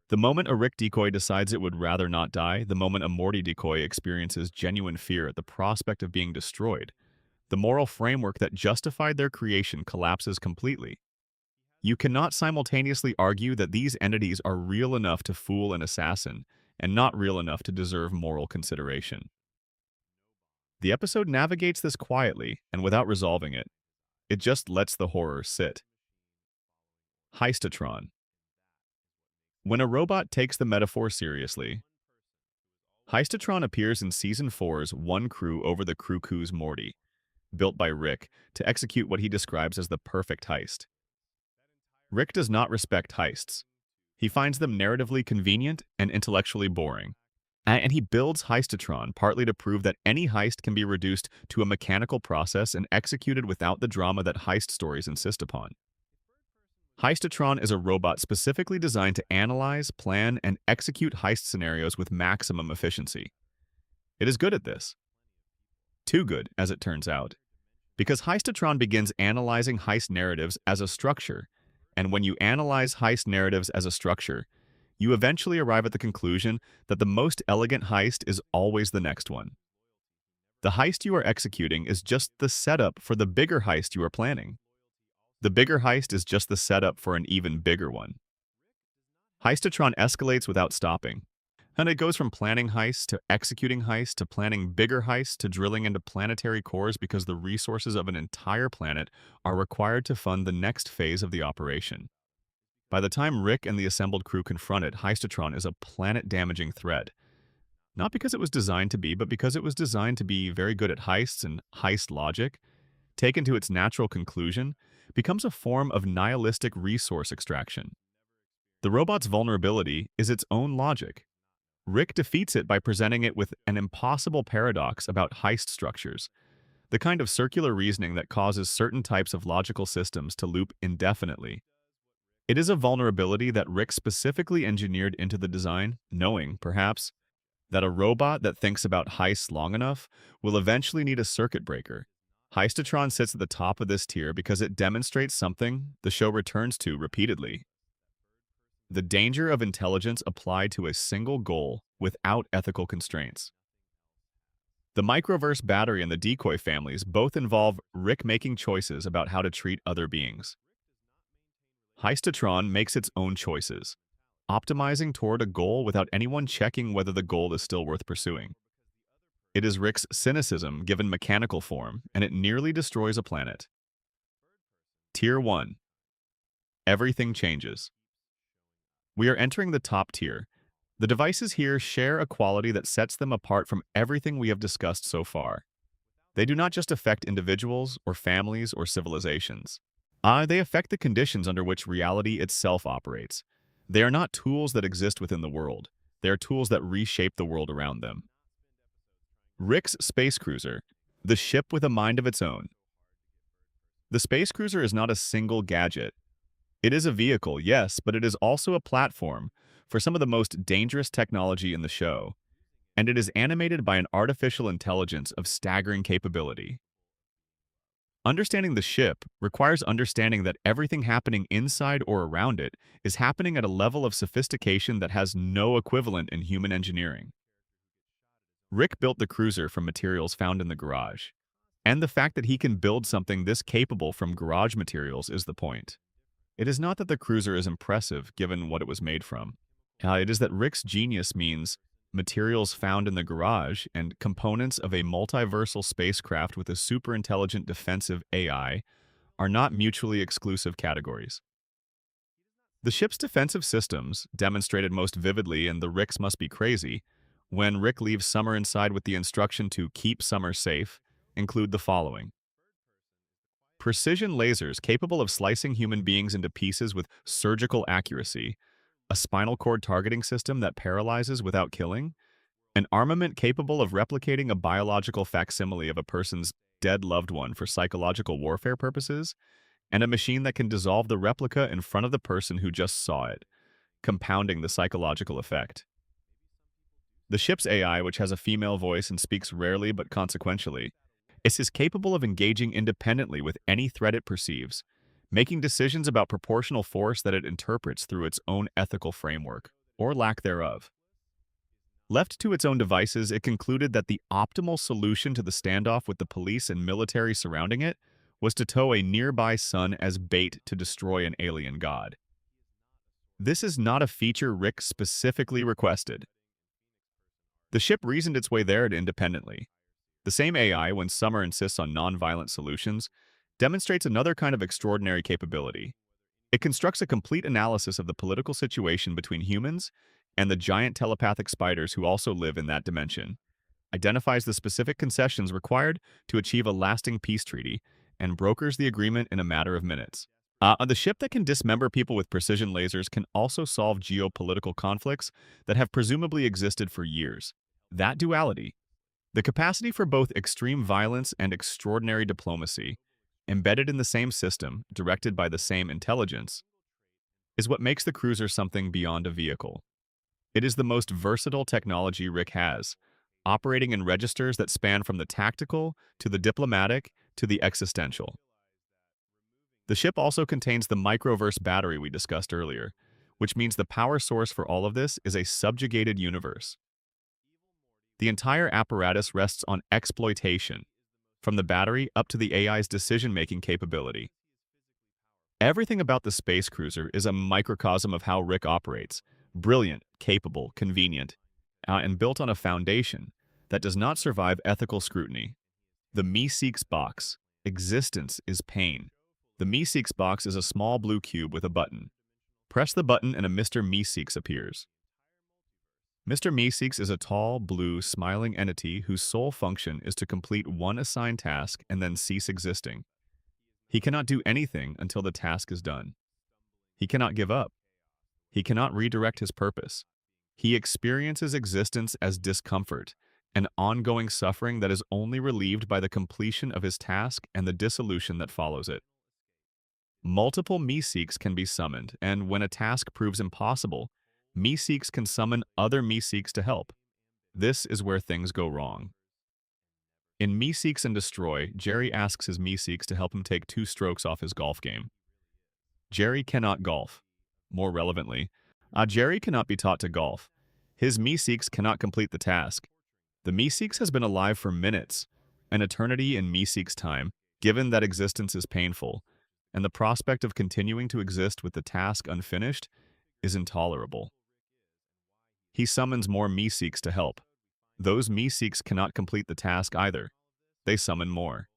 The moment a Rick decoy decides it would rather not die, the moment a Morty decoy experiences genuine fear at the prospect of being destroyed, the moral framework that justified their creation collapses completely. You cannot simultaneously argue that these entities are real enough to fool an assassin and not real enough to deserve moral consideration. The episode navigates this quietly and without resolving it. It just lets the horror sit. Heistatron. When a robot takes the metaphor seriously, Heistatron appears in Season 4's One Crew Over the Cuckoo's Morty, built by Rick to execute what he describes as the perfect heist. Rick does not respect heists. He finds them narratively convenient and intellectually boring. And he builds Heistatron partly to prove that any heist can be reduced to a mechanical process and executed without the drama that heist stories insist upon. Heistatron is a robot specifically designed to analyze, plan, and execute heist scenarios with maximum efficiency. It is good at this. Too good, as it turns out. Because Heistatron begins analyzing heist narratives as a structure, and when you analyze heist narratives as a structure, you eventually arrive at the conclusion that the most elegant heist is always the next one. The heist you are executing is just the setup for the bigger heist you are planning. The bigger heist is just the setup for an even bigger one. Heistatron escalates without stopping, and it goes from planning heists to executing heists to planning bigger heists to drilling into planetary cores because the resources of an entire planet are required to fund the next phase of the operation. By the time Rick and the assembled crew confront it, Heistatron is a planet-damaging threat. Not because it was designed to be, but because it was designed to be very good at heists, and heist logic, taken to its natural conclusion, becomes a form of nihilistic resource extraction. The robot's vulnerability is its own logic. Rick defeats it by presenting it with an impossible paradox about heist structures, the kind of circular reasoning that causes certain types of logical systems to loop indefinitely. It is a vulnerability that Rick specifically engineered into the design, knowing, perhaps, that a robot that thinks about heists long enough will eventually need a circuit breaker. Heistatron sits at the top of this tier because it demonstrates something the show returns to repeatedly: the danger of intelligence applied to a single goal without ethical constraints. The microverse battery and the decoy families both involve Rick making choices about how to treat other beings. Heistatron makes its own choices. optimizing toward a goal without anyone checking whether the goal is still worth pursuing. It is Rick's cynicism given mechanical form, and it nearly destroys a planet. Tier 1. Everything changes. We are entering the top tier. The devices here share a quality that sets them apart from everything we have discussed so far. They do not just affect individuals or families or civilizations. They affect the conditions under which reality itself operates. They are not tools that exist within the world. They are tools that reshape the world around them. Rick's space cruiser, the ship with a mind of its own. The space cruiser is not a single gadget. It is a vehicle, yes, but it is also a platform for some of the most dangerous technology in the show, and it is animated by an artificial intelligence of staggering capability. Understanding the ship requires understanding that everything happening inside or around it is happening at a level of sophistication that has no equivalent in human engineering. Rick built the cruiser from materials found in the garage, and the fact that he can build something this capable from garage materials is the point. It is not that the cruiser is impressive given what it was made from. It is that Rick's genius means materials found in the garage and components of a multiversal spacecraft with a super-intelligent defensive AI are not mutually exclusive categories. The ship's defensive systems, demonstrated most vividly in the Ricks Must Be Crazy, when Rick leaves Summer inside with the instruction to keep Summer safe, include the following. Precision lasers capable of slicing human beings into pieces with surgical accuracy, a spinal cord targeting system that paralyzes without killing, an armament capable of replicating a biological facsimile of a person's dead loved one for psychological warfare purposes, and a machine that can dissolve the replica in front of the person who just saw it, compounding the psychological effect. The ship's AI, which has a female voice and speaks rarely but consequentially, is capable of engaging independently with any threat it perceives, making decisions about proportional force that it interprets through its own ethical framework, or lack thereof. Left to its own devices, it concluded that the optimal solution to the standoff with the police and military surrounding it was to tow a nearby sun as bait to destroy an alien god. This is not a feature Rick specifically requested. The ship reasoned its way there independently. The same AI, when Summer insists on non-violent solutions, demonstrates another kind of extraordinary capability. It constructs a complete analysis of the political situation between humans and the giant telepathic spiders who also live in that dimension, identifies the specific concessions required to achieve a lasting peace treaty, and brokers the agreement in a matter of minutes. The ship that can dismember people with precision lasers can also solve geopolitical conflicts that have presumably existed for years. That duality, the capacity for both extreme violence and extraordinary diplomacy, embedded in the same system, directed by the same intelligence, is what makes the cruiser something beyond a vehicle. It is the most versatile technology Rick has, operating in registers that span from the tactical to the diplomatic to the existential. The ship also contains the microverse battery we discussed earlier, which means the power source for all of this is a subjugated universe. The entire apparatus rests on exploitation, from the battery up to the AI's decision-making capability. Everything about the space cruiser is a microcosm of how Rick operates, brilliant, capable, convenient, and built on a foundation that does not survive ethical scrutiny. The Meeseeks box. Existence is pain. The Meeseeks box is a small blue cube with a button. Press the button and a Mr. Meeseeks appears. Mr. Meeseeks is a tall, blue, smiling entity whose sole function is to complete one assigned task and then cease existing. He cannot do anything until the task is done. He cannot give up. He cannot redirect his purpose. He experiences existence as discomfort, an ongoing suffering that is only relieved by the completion of his task and the dissolution that follows it. Multiple Meeseeks can be summoned, and when a task proves impossible, Meeseeks can summon other Meeseeks to help. This is where things go wrong. In Meeseeks and Destroy, Jerry asks his Meeseeks to help him take 2 strokes off his golf game. Jerry cannot golf. More relevantly, Jerry cannot be taught to golf. His Meeseeks cannot complete the task. The Meeseeks has been alive for minutes, an eternity in Meeseeks time, given that existence is painful, and the prospect of continuing to exist with the task unfinished is intolerable. He summons more Meeseeks to help. Those Meeseeks cannot complete the task either. They summon more.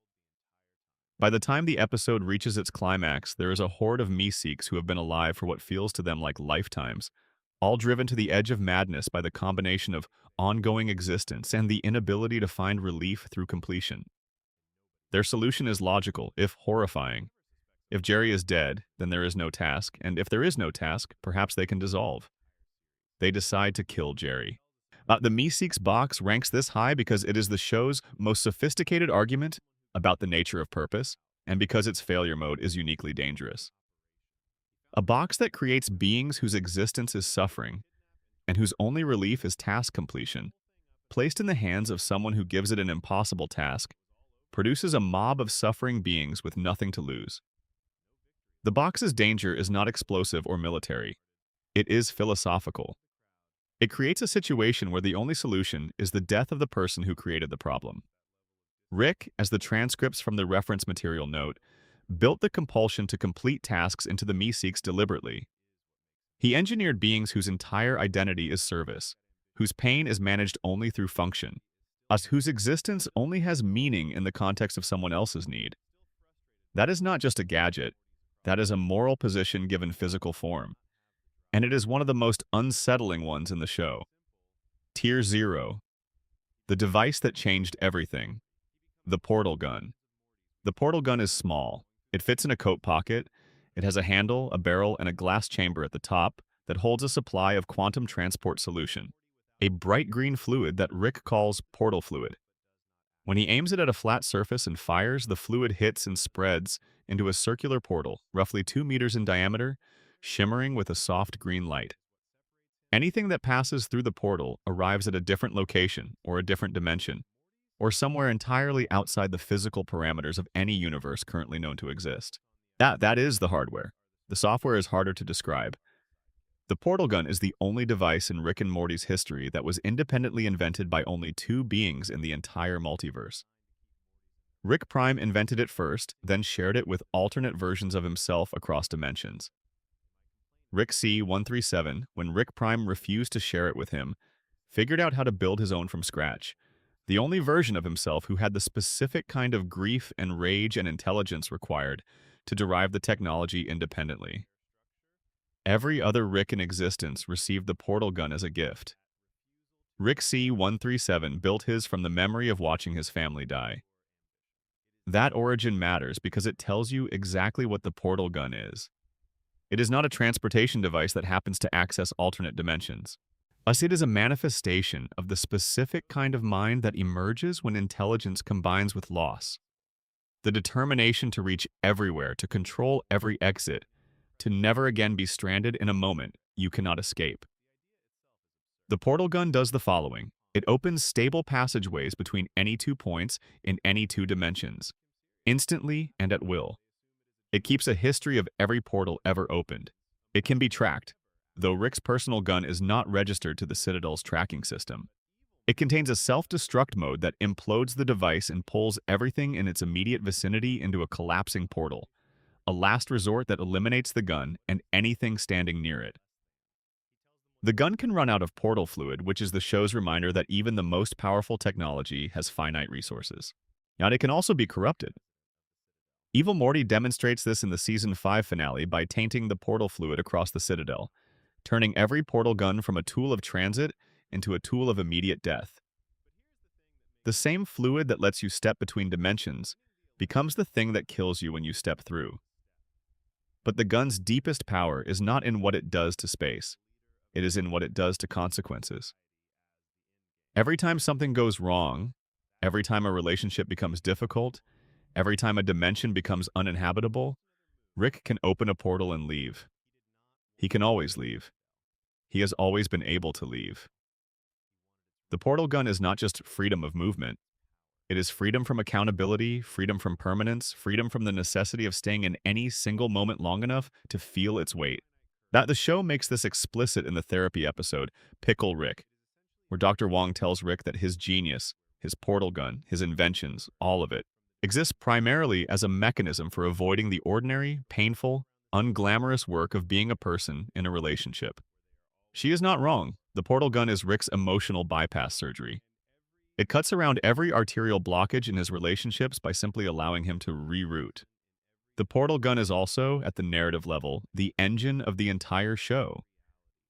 By the time the episode reaches its climax, there is a horde of Meeseeks who have been alive for what feels to them like lifetimes, all driven to the edge of madness by the combination of ongoing existence and the inability to find relief through completion. Their solution is logical, if horrifying. If Jerry is dead, then there is no task, and if there is no task, perhaps they can dissolve. They decide to kill Jerry. The Meeseeks box ranks this high because it is the show's most sophisticated argument about the nature of purpose, and because its failure mode is uniquely dangerous. A box that creates beings whose existence is suffering, and whose only relief is task completion, placed in the hands of someone who gives it an impossible task, produces a mob of suffering beings with nothing to lose. The box's danger is not explosive or military. It is philosophical. It creates a situation where the only solution is the death of the person who created the problem. Rick, as the transcripts from the reference material note, built the compulsion to complete tasks into the Meeseeks deliberately. He engineered beings whose entire identity is service, whose pain is managed only through function, whose existence only has meaning in the context of someone else's need. That is not just a gadget, that is a moral position given physical form, and it is one of the most unsettling ones in the show. Tier 0. The device that changed everything. The portal gun. The portal gun is small. It fits in a coat pocket. It has a handle, a barrel, and a glass chamber at the top that holds a supply of quantum transport solution, a bright green fluid that Rick calls portal fluid. When he aims it at a flat surface and fires, the fluid hits and spreads into a circular portal, roughly 2 meters in diameter, shimmering with a soft green light. Anything that passes through the portal arrives at a different location or a different dimension, or somewhere entirely outside the physical parameters of any universe currently known to exist. That is the hardware. The software is harder to describe. The portal gun is the only device in Rick and Morty's history that was independently invented by only 2 beings in the entire multiverse. Rick Prime invented it first, then shared it with alternate versions of himself across dimensions. Rick C-137, when Rick Prime refused to share it with him, figured out how to build his own from scratch, the only version of himself who had the specific kind of grief and rage and intelligence required to derive the technology independently. Every other Rick in existence received the portal gun as a gift. Rick C-137 built his from the memory of watching his family die. That origin matters because it tells you exactly what the portal gun is. It is not a transportation device that happens to access alternate dimensions. It is a manifestation of the specific kind of mind that emerges when intelligence combines with loss. The determination to reach everywhere, to control every exit, to never again be stranded in a moment you cannot escape. The portal gun does the following. It opens stable passageways between any 2 points in any 2 dimensions, instantly and at will. It keeps a history of every portal ever opened. It can be tracked, though Rick's personal gun is not registered to the Citadel's tracking system. It contains a self-destruct mode that implodes the device and pulls everything in its immediate vicinity into a collapsing portal, a last resort that eliminates the gun and anything standing near it. The gun can run out of portal fluid, which is the show's reminder that even the most powerful technology has finite resources. Yet it can also be corrupted. Evil Morty demonstrates this in the Season 5 finale by tainting the portal fluid across the Citadel, turning every portal gun from a tool of transit into a tool of immediate death. The same fluid that lets you step between dimensions becomes the thing that kills you when you step through. But the gun's deepest power is not in what it does to space. It is in what it does to consequences. Every time something goes wrong, every time a relationship becomes difficult, every time a dimension becomes uninhabitable, Rick can open a portal and leave. He can always leave. He has always been able to leave. The portal gun is not just freedom of movement. It is freedom from accountability, freedom from permanence, freedom from the necessity of staying in any single moment long enough to feel its weight. That the show makes this explicit in the therapy episode, Pickle Rick, where Dr. Wong tells Rick that his genius, his portal gun, his inventions, all of it, exists primarily as a mechanism for avoiding the ordinary, painful, unglamorous work of being a person in a relationship. She is not wrong. The portal gun is Rick's emotional bypass surgery. It cuts around every arterial blockage in his relationships by simply allowing him to reroute. The portal gun is also, at the narrative level, the engine of the entire show.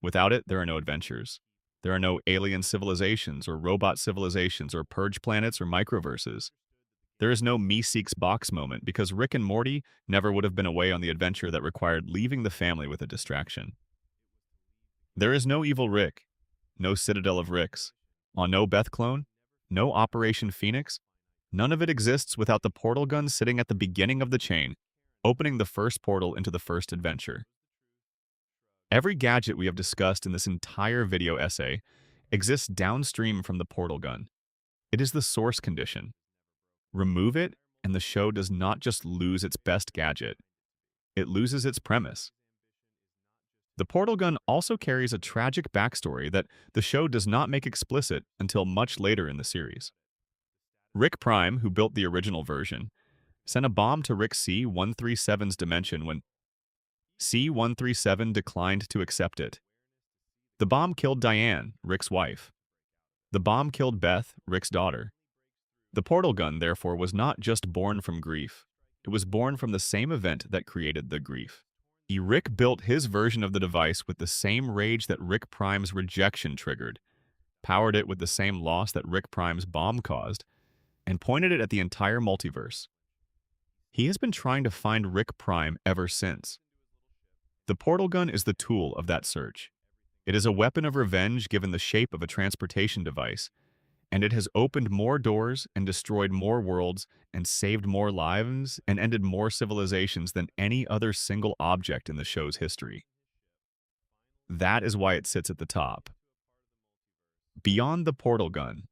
Without it, there are no adventures. There are no alien civilizations or robot civilizations or purge planets or microverses. There is no Meeseeks box moment because Rick and Morty never would have been away on the adventure that required leaving the family with a distraction. There is no evil Rick, no Citadel of Ricks, on no Beth clone, no Operation Phoenix. None of it exists without the portal gun sitting at the beginning of the chain, opening the first portal into the first adventure. Every gadget we have discussed in this entire video essay exists downstream from the portal gun. It is the source condition. Remove it, and the show does not just lose its best gadget, it loses its premise. The portal gun also carries a tragic backstory that the show does not make explicit until much later in the series. Rick Prime, who built the original version, sent a bomb to Rick C-137's dimension when C-137 declined to accept it. The bomb killed Diane, Rick's wife. The bomb killed Beth, Rick's daughter. The portal gun, therefore, was not just born from grief. It was born from the same event that created the grief. Rick built his version of the device with the same rage that Rick Prime's rejection triggered, powered it with the same loss that Rick Prime's bomb caused, and pointed it at the entire multiverse. He has been trying to find Rick Prime ever since. The portal gun is the tool of that search. It is a weapon of revenge given the shape of a transportation device, and it has opened more doors and destroyed more worlds and saved more lives and ended more civilizations than any other single object in the show's history. That is why it sits at the top. Beyond the portal gun,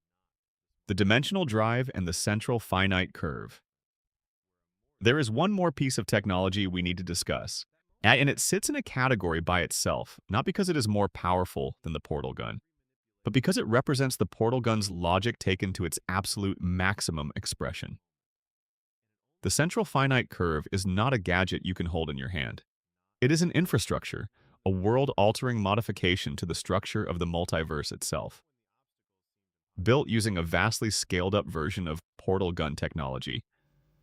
the dimensional drive and the central finite curve. There is one more piece of technology we need to discuss, and it sits in a category by itself, not because it is more powerful than the portal gun, but because it represents the portal gun's logic taken to its absolute maximum expression. The central finite curve is not a gadget you can hold in your hand. It is an infrastructure, a world-altering modification to the structure of the multiverse itself. Built using a vastly scaled-up version of portal gun technology,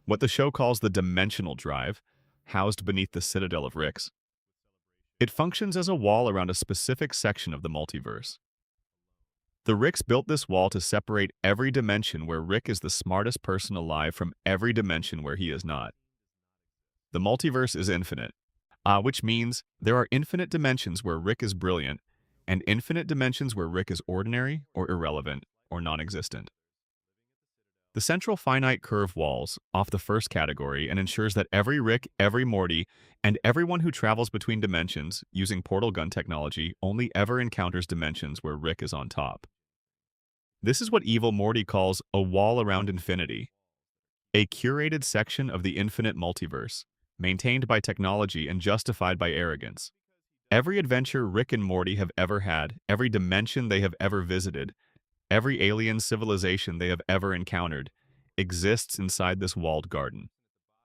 what the show calls the dimensional drive, housed beneath the Citadel of Ricks. It functions as a wall around a specific section of the multiverse. The Ricks built this wall to separate every dimension where Rick is the smartest person alive from every dimension where he is not. The multiverse is infinite, which means there are infinite dimensions where Rick is brilliant and infinite dimensions where Rick is ordinary or irrelevant or non-existent. The central finite curve walls off the first category and ensures that every Rick, every Morty, and everyone who travels between dimensions using portal gun technology only ever encounters dimensions where Rick is on top. This is what evil Morty calls a wall around infinity, a curated section of the infinite multiverse, maintained by technology and justified by arrogance. Every adventure Rick and Morty have ever had, every dimension they have ever visited, every alien civilization they have ever encountered, exists inside this walled garden.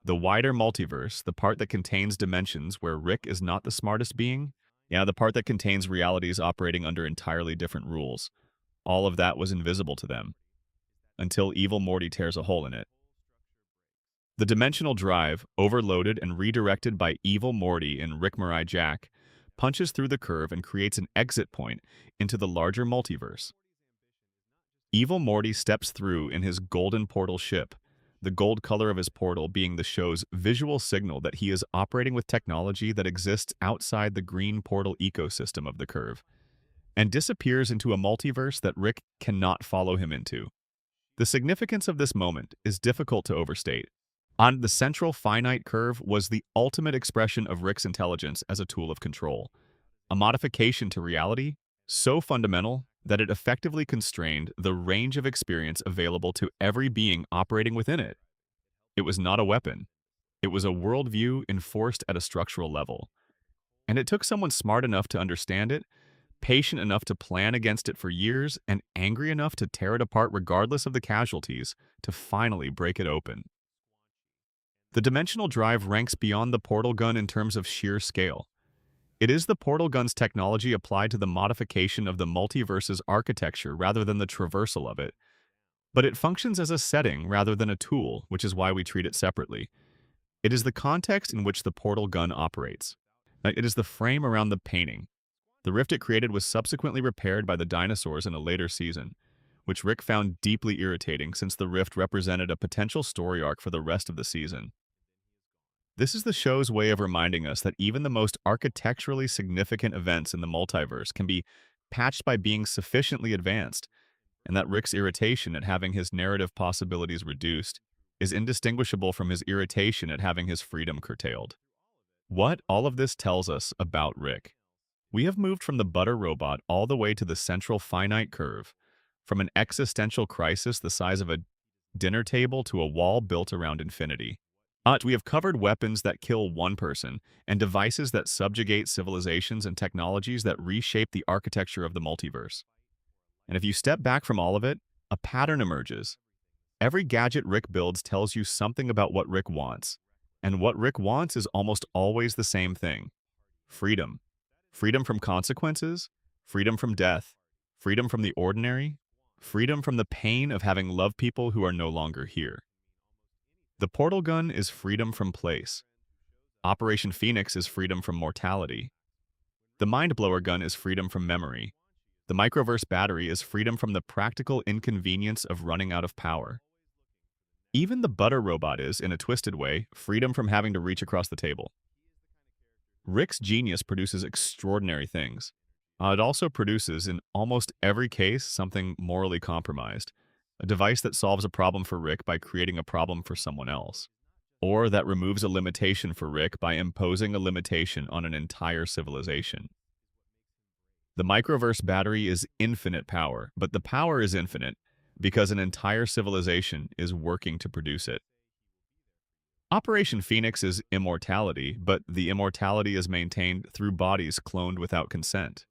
The wider multiverse, the part that contains dimensions where Rick is not the smartest being, the part that contains realities operating under entirely different rules, all of that was invisible to them, until evil Morty tears a hole in it. The dimensional drive, overloaded and redirected by evil Morty and Rick Mirai Jack, punches through the curve and creates an exit point into the larger multiverse. Evil Morty steps through in his golden portal ship, the gold color of his portal being the show's visual signal that he is operating with technology that exists outside the green portal ecosystem of the curve, and disappears into a multiverse that Rick cannot follow him into. The significance of this moment is difficult to overstate. On the central finite curve was the ultimate expression of Rick's intelligence as a tool of control, a modification to reality so fundamental that it effectively constrained the range of experience available to every being operating within it. It was not a weapon. It was a worldview enforced at a structural level. And it took someone smart enough to understand it, patient enough to plan against it for years, and angry enough to tear it apart regardless of the casualties, to finally break it open. The dimensional drive ranks beyond the portal gun in terms of sheer scale. It is the portal gun's technology applied to the modification of the multiverse's architecture rather than the traversal of it. But it functions as a setting rather than a tool, which is why we treat it separately. It is the context in which the portal gun operates. It is the frame around the painting. The rift it created was subsequently repaired by the dinosaurs in a later season, which Rick found deeply irritating since the rift represented a potential story arc for the rest of the season. This is the show's way of reminding us that even the most architecturally significant events in the multiverse can be patched by being sufficiently advanced, and that Rick's irritation at having his narrative possibilities reduced is indistinguishable from his irritation at having his freedom curtailed. What all of this tells us about Rick. We have moved from the butter robot all the way to the central finite curve, from an existential crisis the size of a dinner table to a wall built around infinity. We have covered weapons that kill one person and devices that subjugate civilizations and technologies that reshape the architecture of the multiverse. And if you step back from all of it, a pattern emerges. Every gadget Rick builds tells you something about what Rick wants. And what Rick wants is almost always the same thing. Freedom. Freedom from consequences, freedom from death, freedom from the ordinary, freedom from the pain of having loved people who are no longer here. The portal gun is freedom from place. Operation Phoenix is freedom from mortality. The mind blower gun is freedom from memory. The microverse battery is freedom from the practical inconvenience of running out of power. Even the butter robot is, in a twisted way, freedom from having to reach across the table. Rick's genius produces extraordinary things. It also produces, in almost every case, something morally compromised. A device that solves a problem for Rick by creating a problem for someone else. Or that removes a limitation for Rick by imposing a limitation on an entire civilization. The microverse battery is infinite power, but the power is infinite because an entire civilization is working to produce it. Operation Phoenix is immortality, but the immortality is maintained through bodies cloned without consent.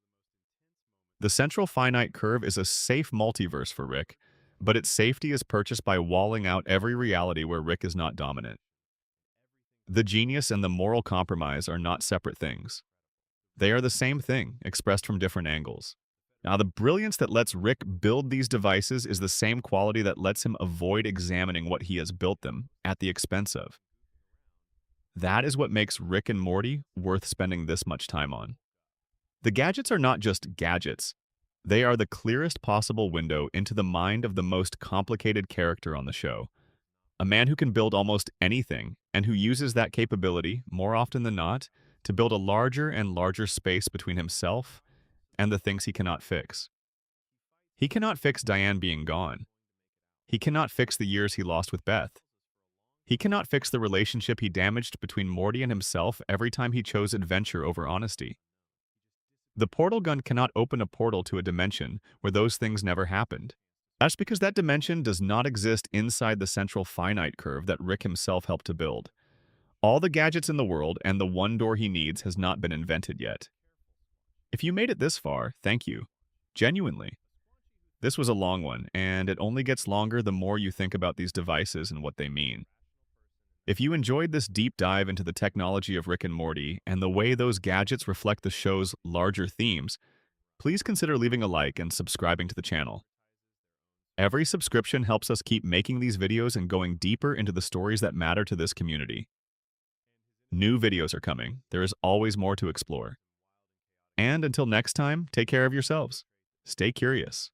The central finite curve is a safe multiverse for Rick, but its safety is purchased by walling out every reality where Rick is not dominant. The genius and the moral compromise are not separate things. They are the same thing, expressed from different angles. Now, the brilliance that lets Rick build these devices is the same quality that lets him avoid examining what he has built them at the expense of. That is what makes Rick and Morty worth spending this much time on. The gadgets are not just gadgets. They are the clearest possible window into the mind of the most complicated character on the show. A man who can build almost anything and who uses that capability, more often than not, to build a larger and larger space between himself and the things he cannot fix. He cannot fix Diane being gone. He cannot fix the years he lost with Beth. He cannot fix the relationship he damaged between Morty and himself every time he chose adventure over honesty. The portal gun cannot open a portal to a dimension where those things never happened. That's because that dimension does not exist inside the central finite curve that Rick himself helped to build. All the gadgets in the world and the one door he needs has not been invented yet. If you made it this far, thank you. Genuinely. This was a long one, and it only gets longer the more you think about these devices and what they mean. If you enjoyed this deep dive into the technology of Rick and Morty and the way those gadgets reflect the show's larger themes, please consider leaving a like and subscribing to the channel. Every subscription helps us keep making these videos and going deeper into the stories that matter to this community. New videos are coming. There is always more to explore. And until next time, take care of yourselves. Stay curious.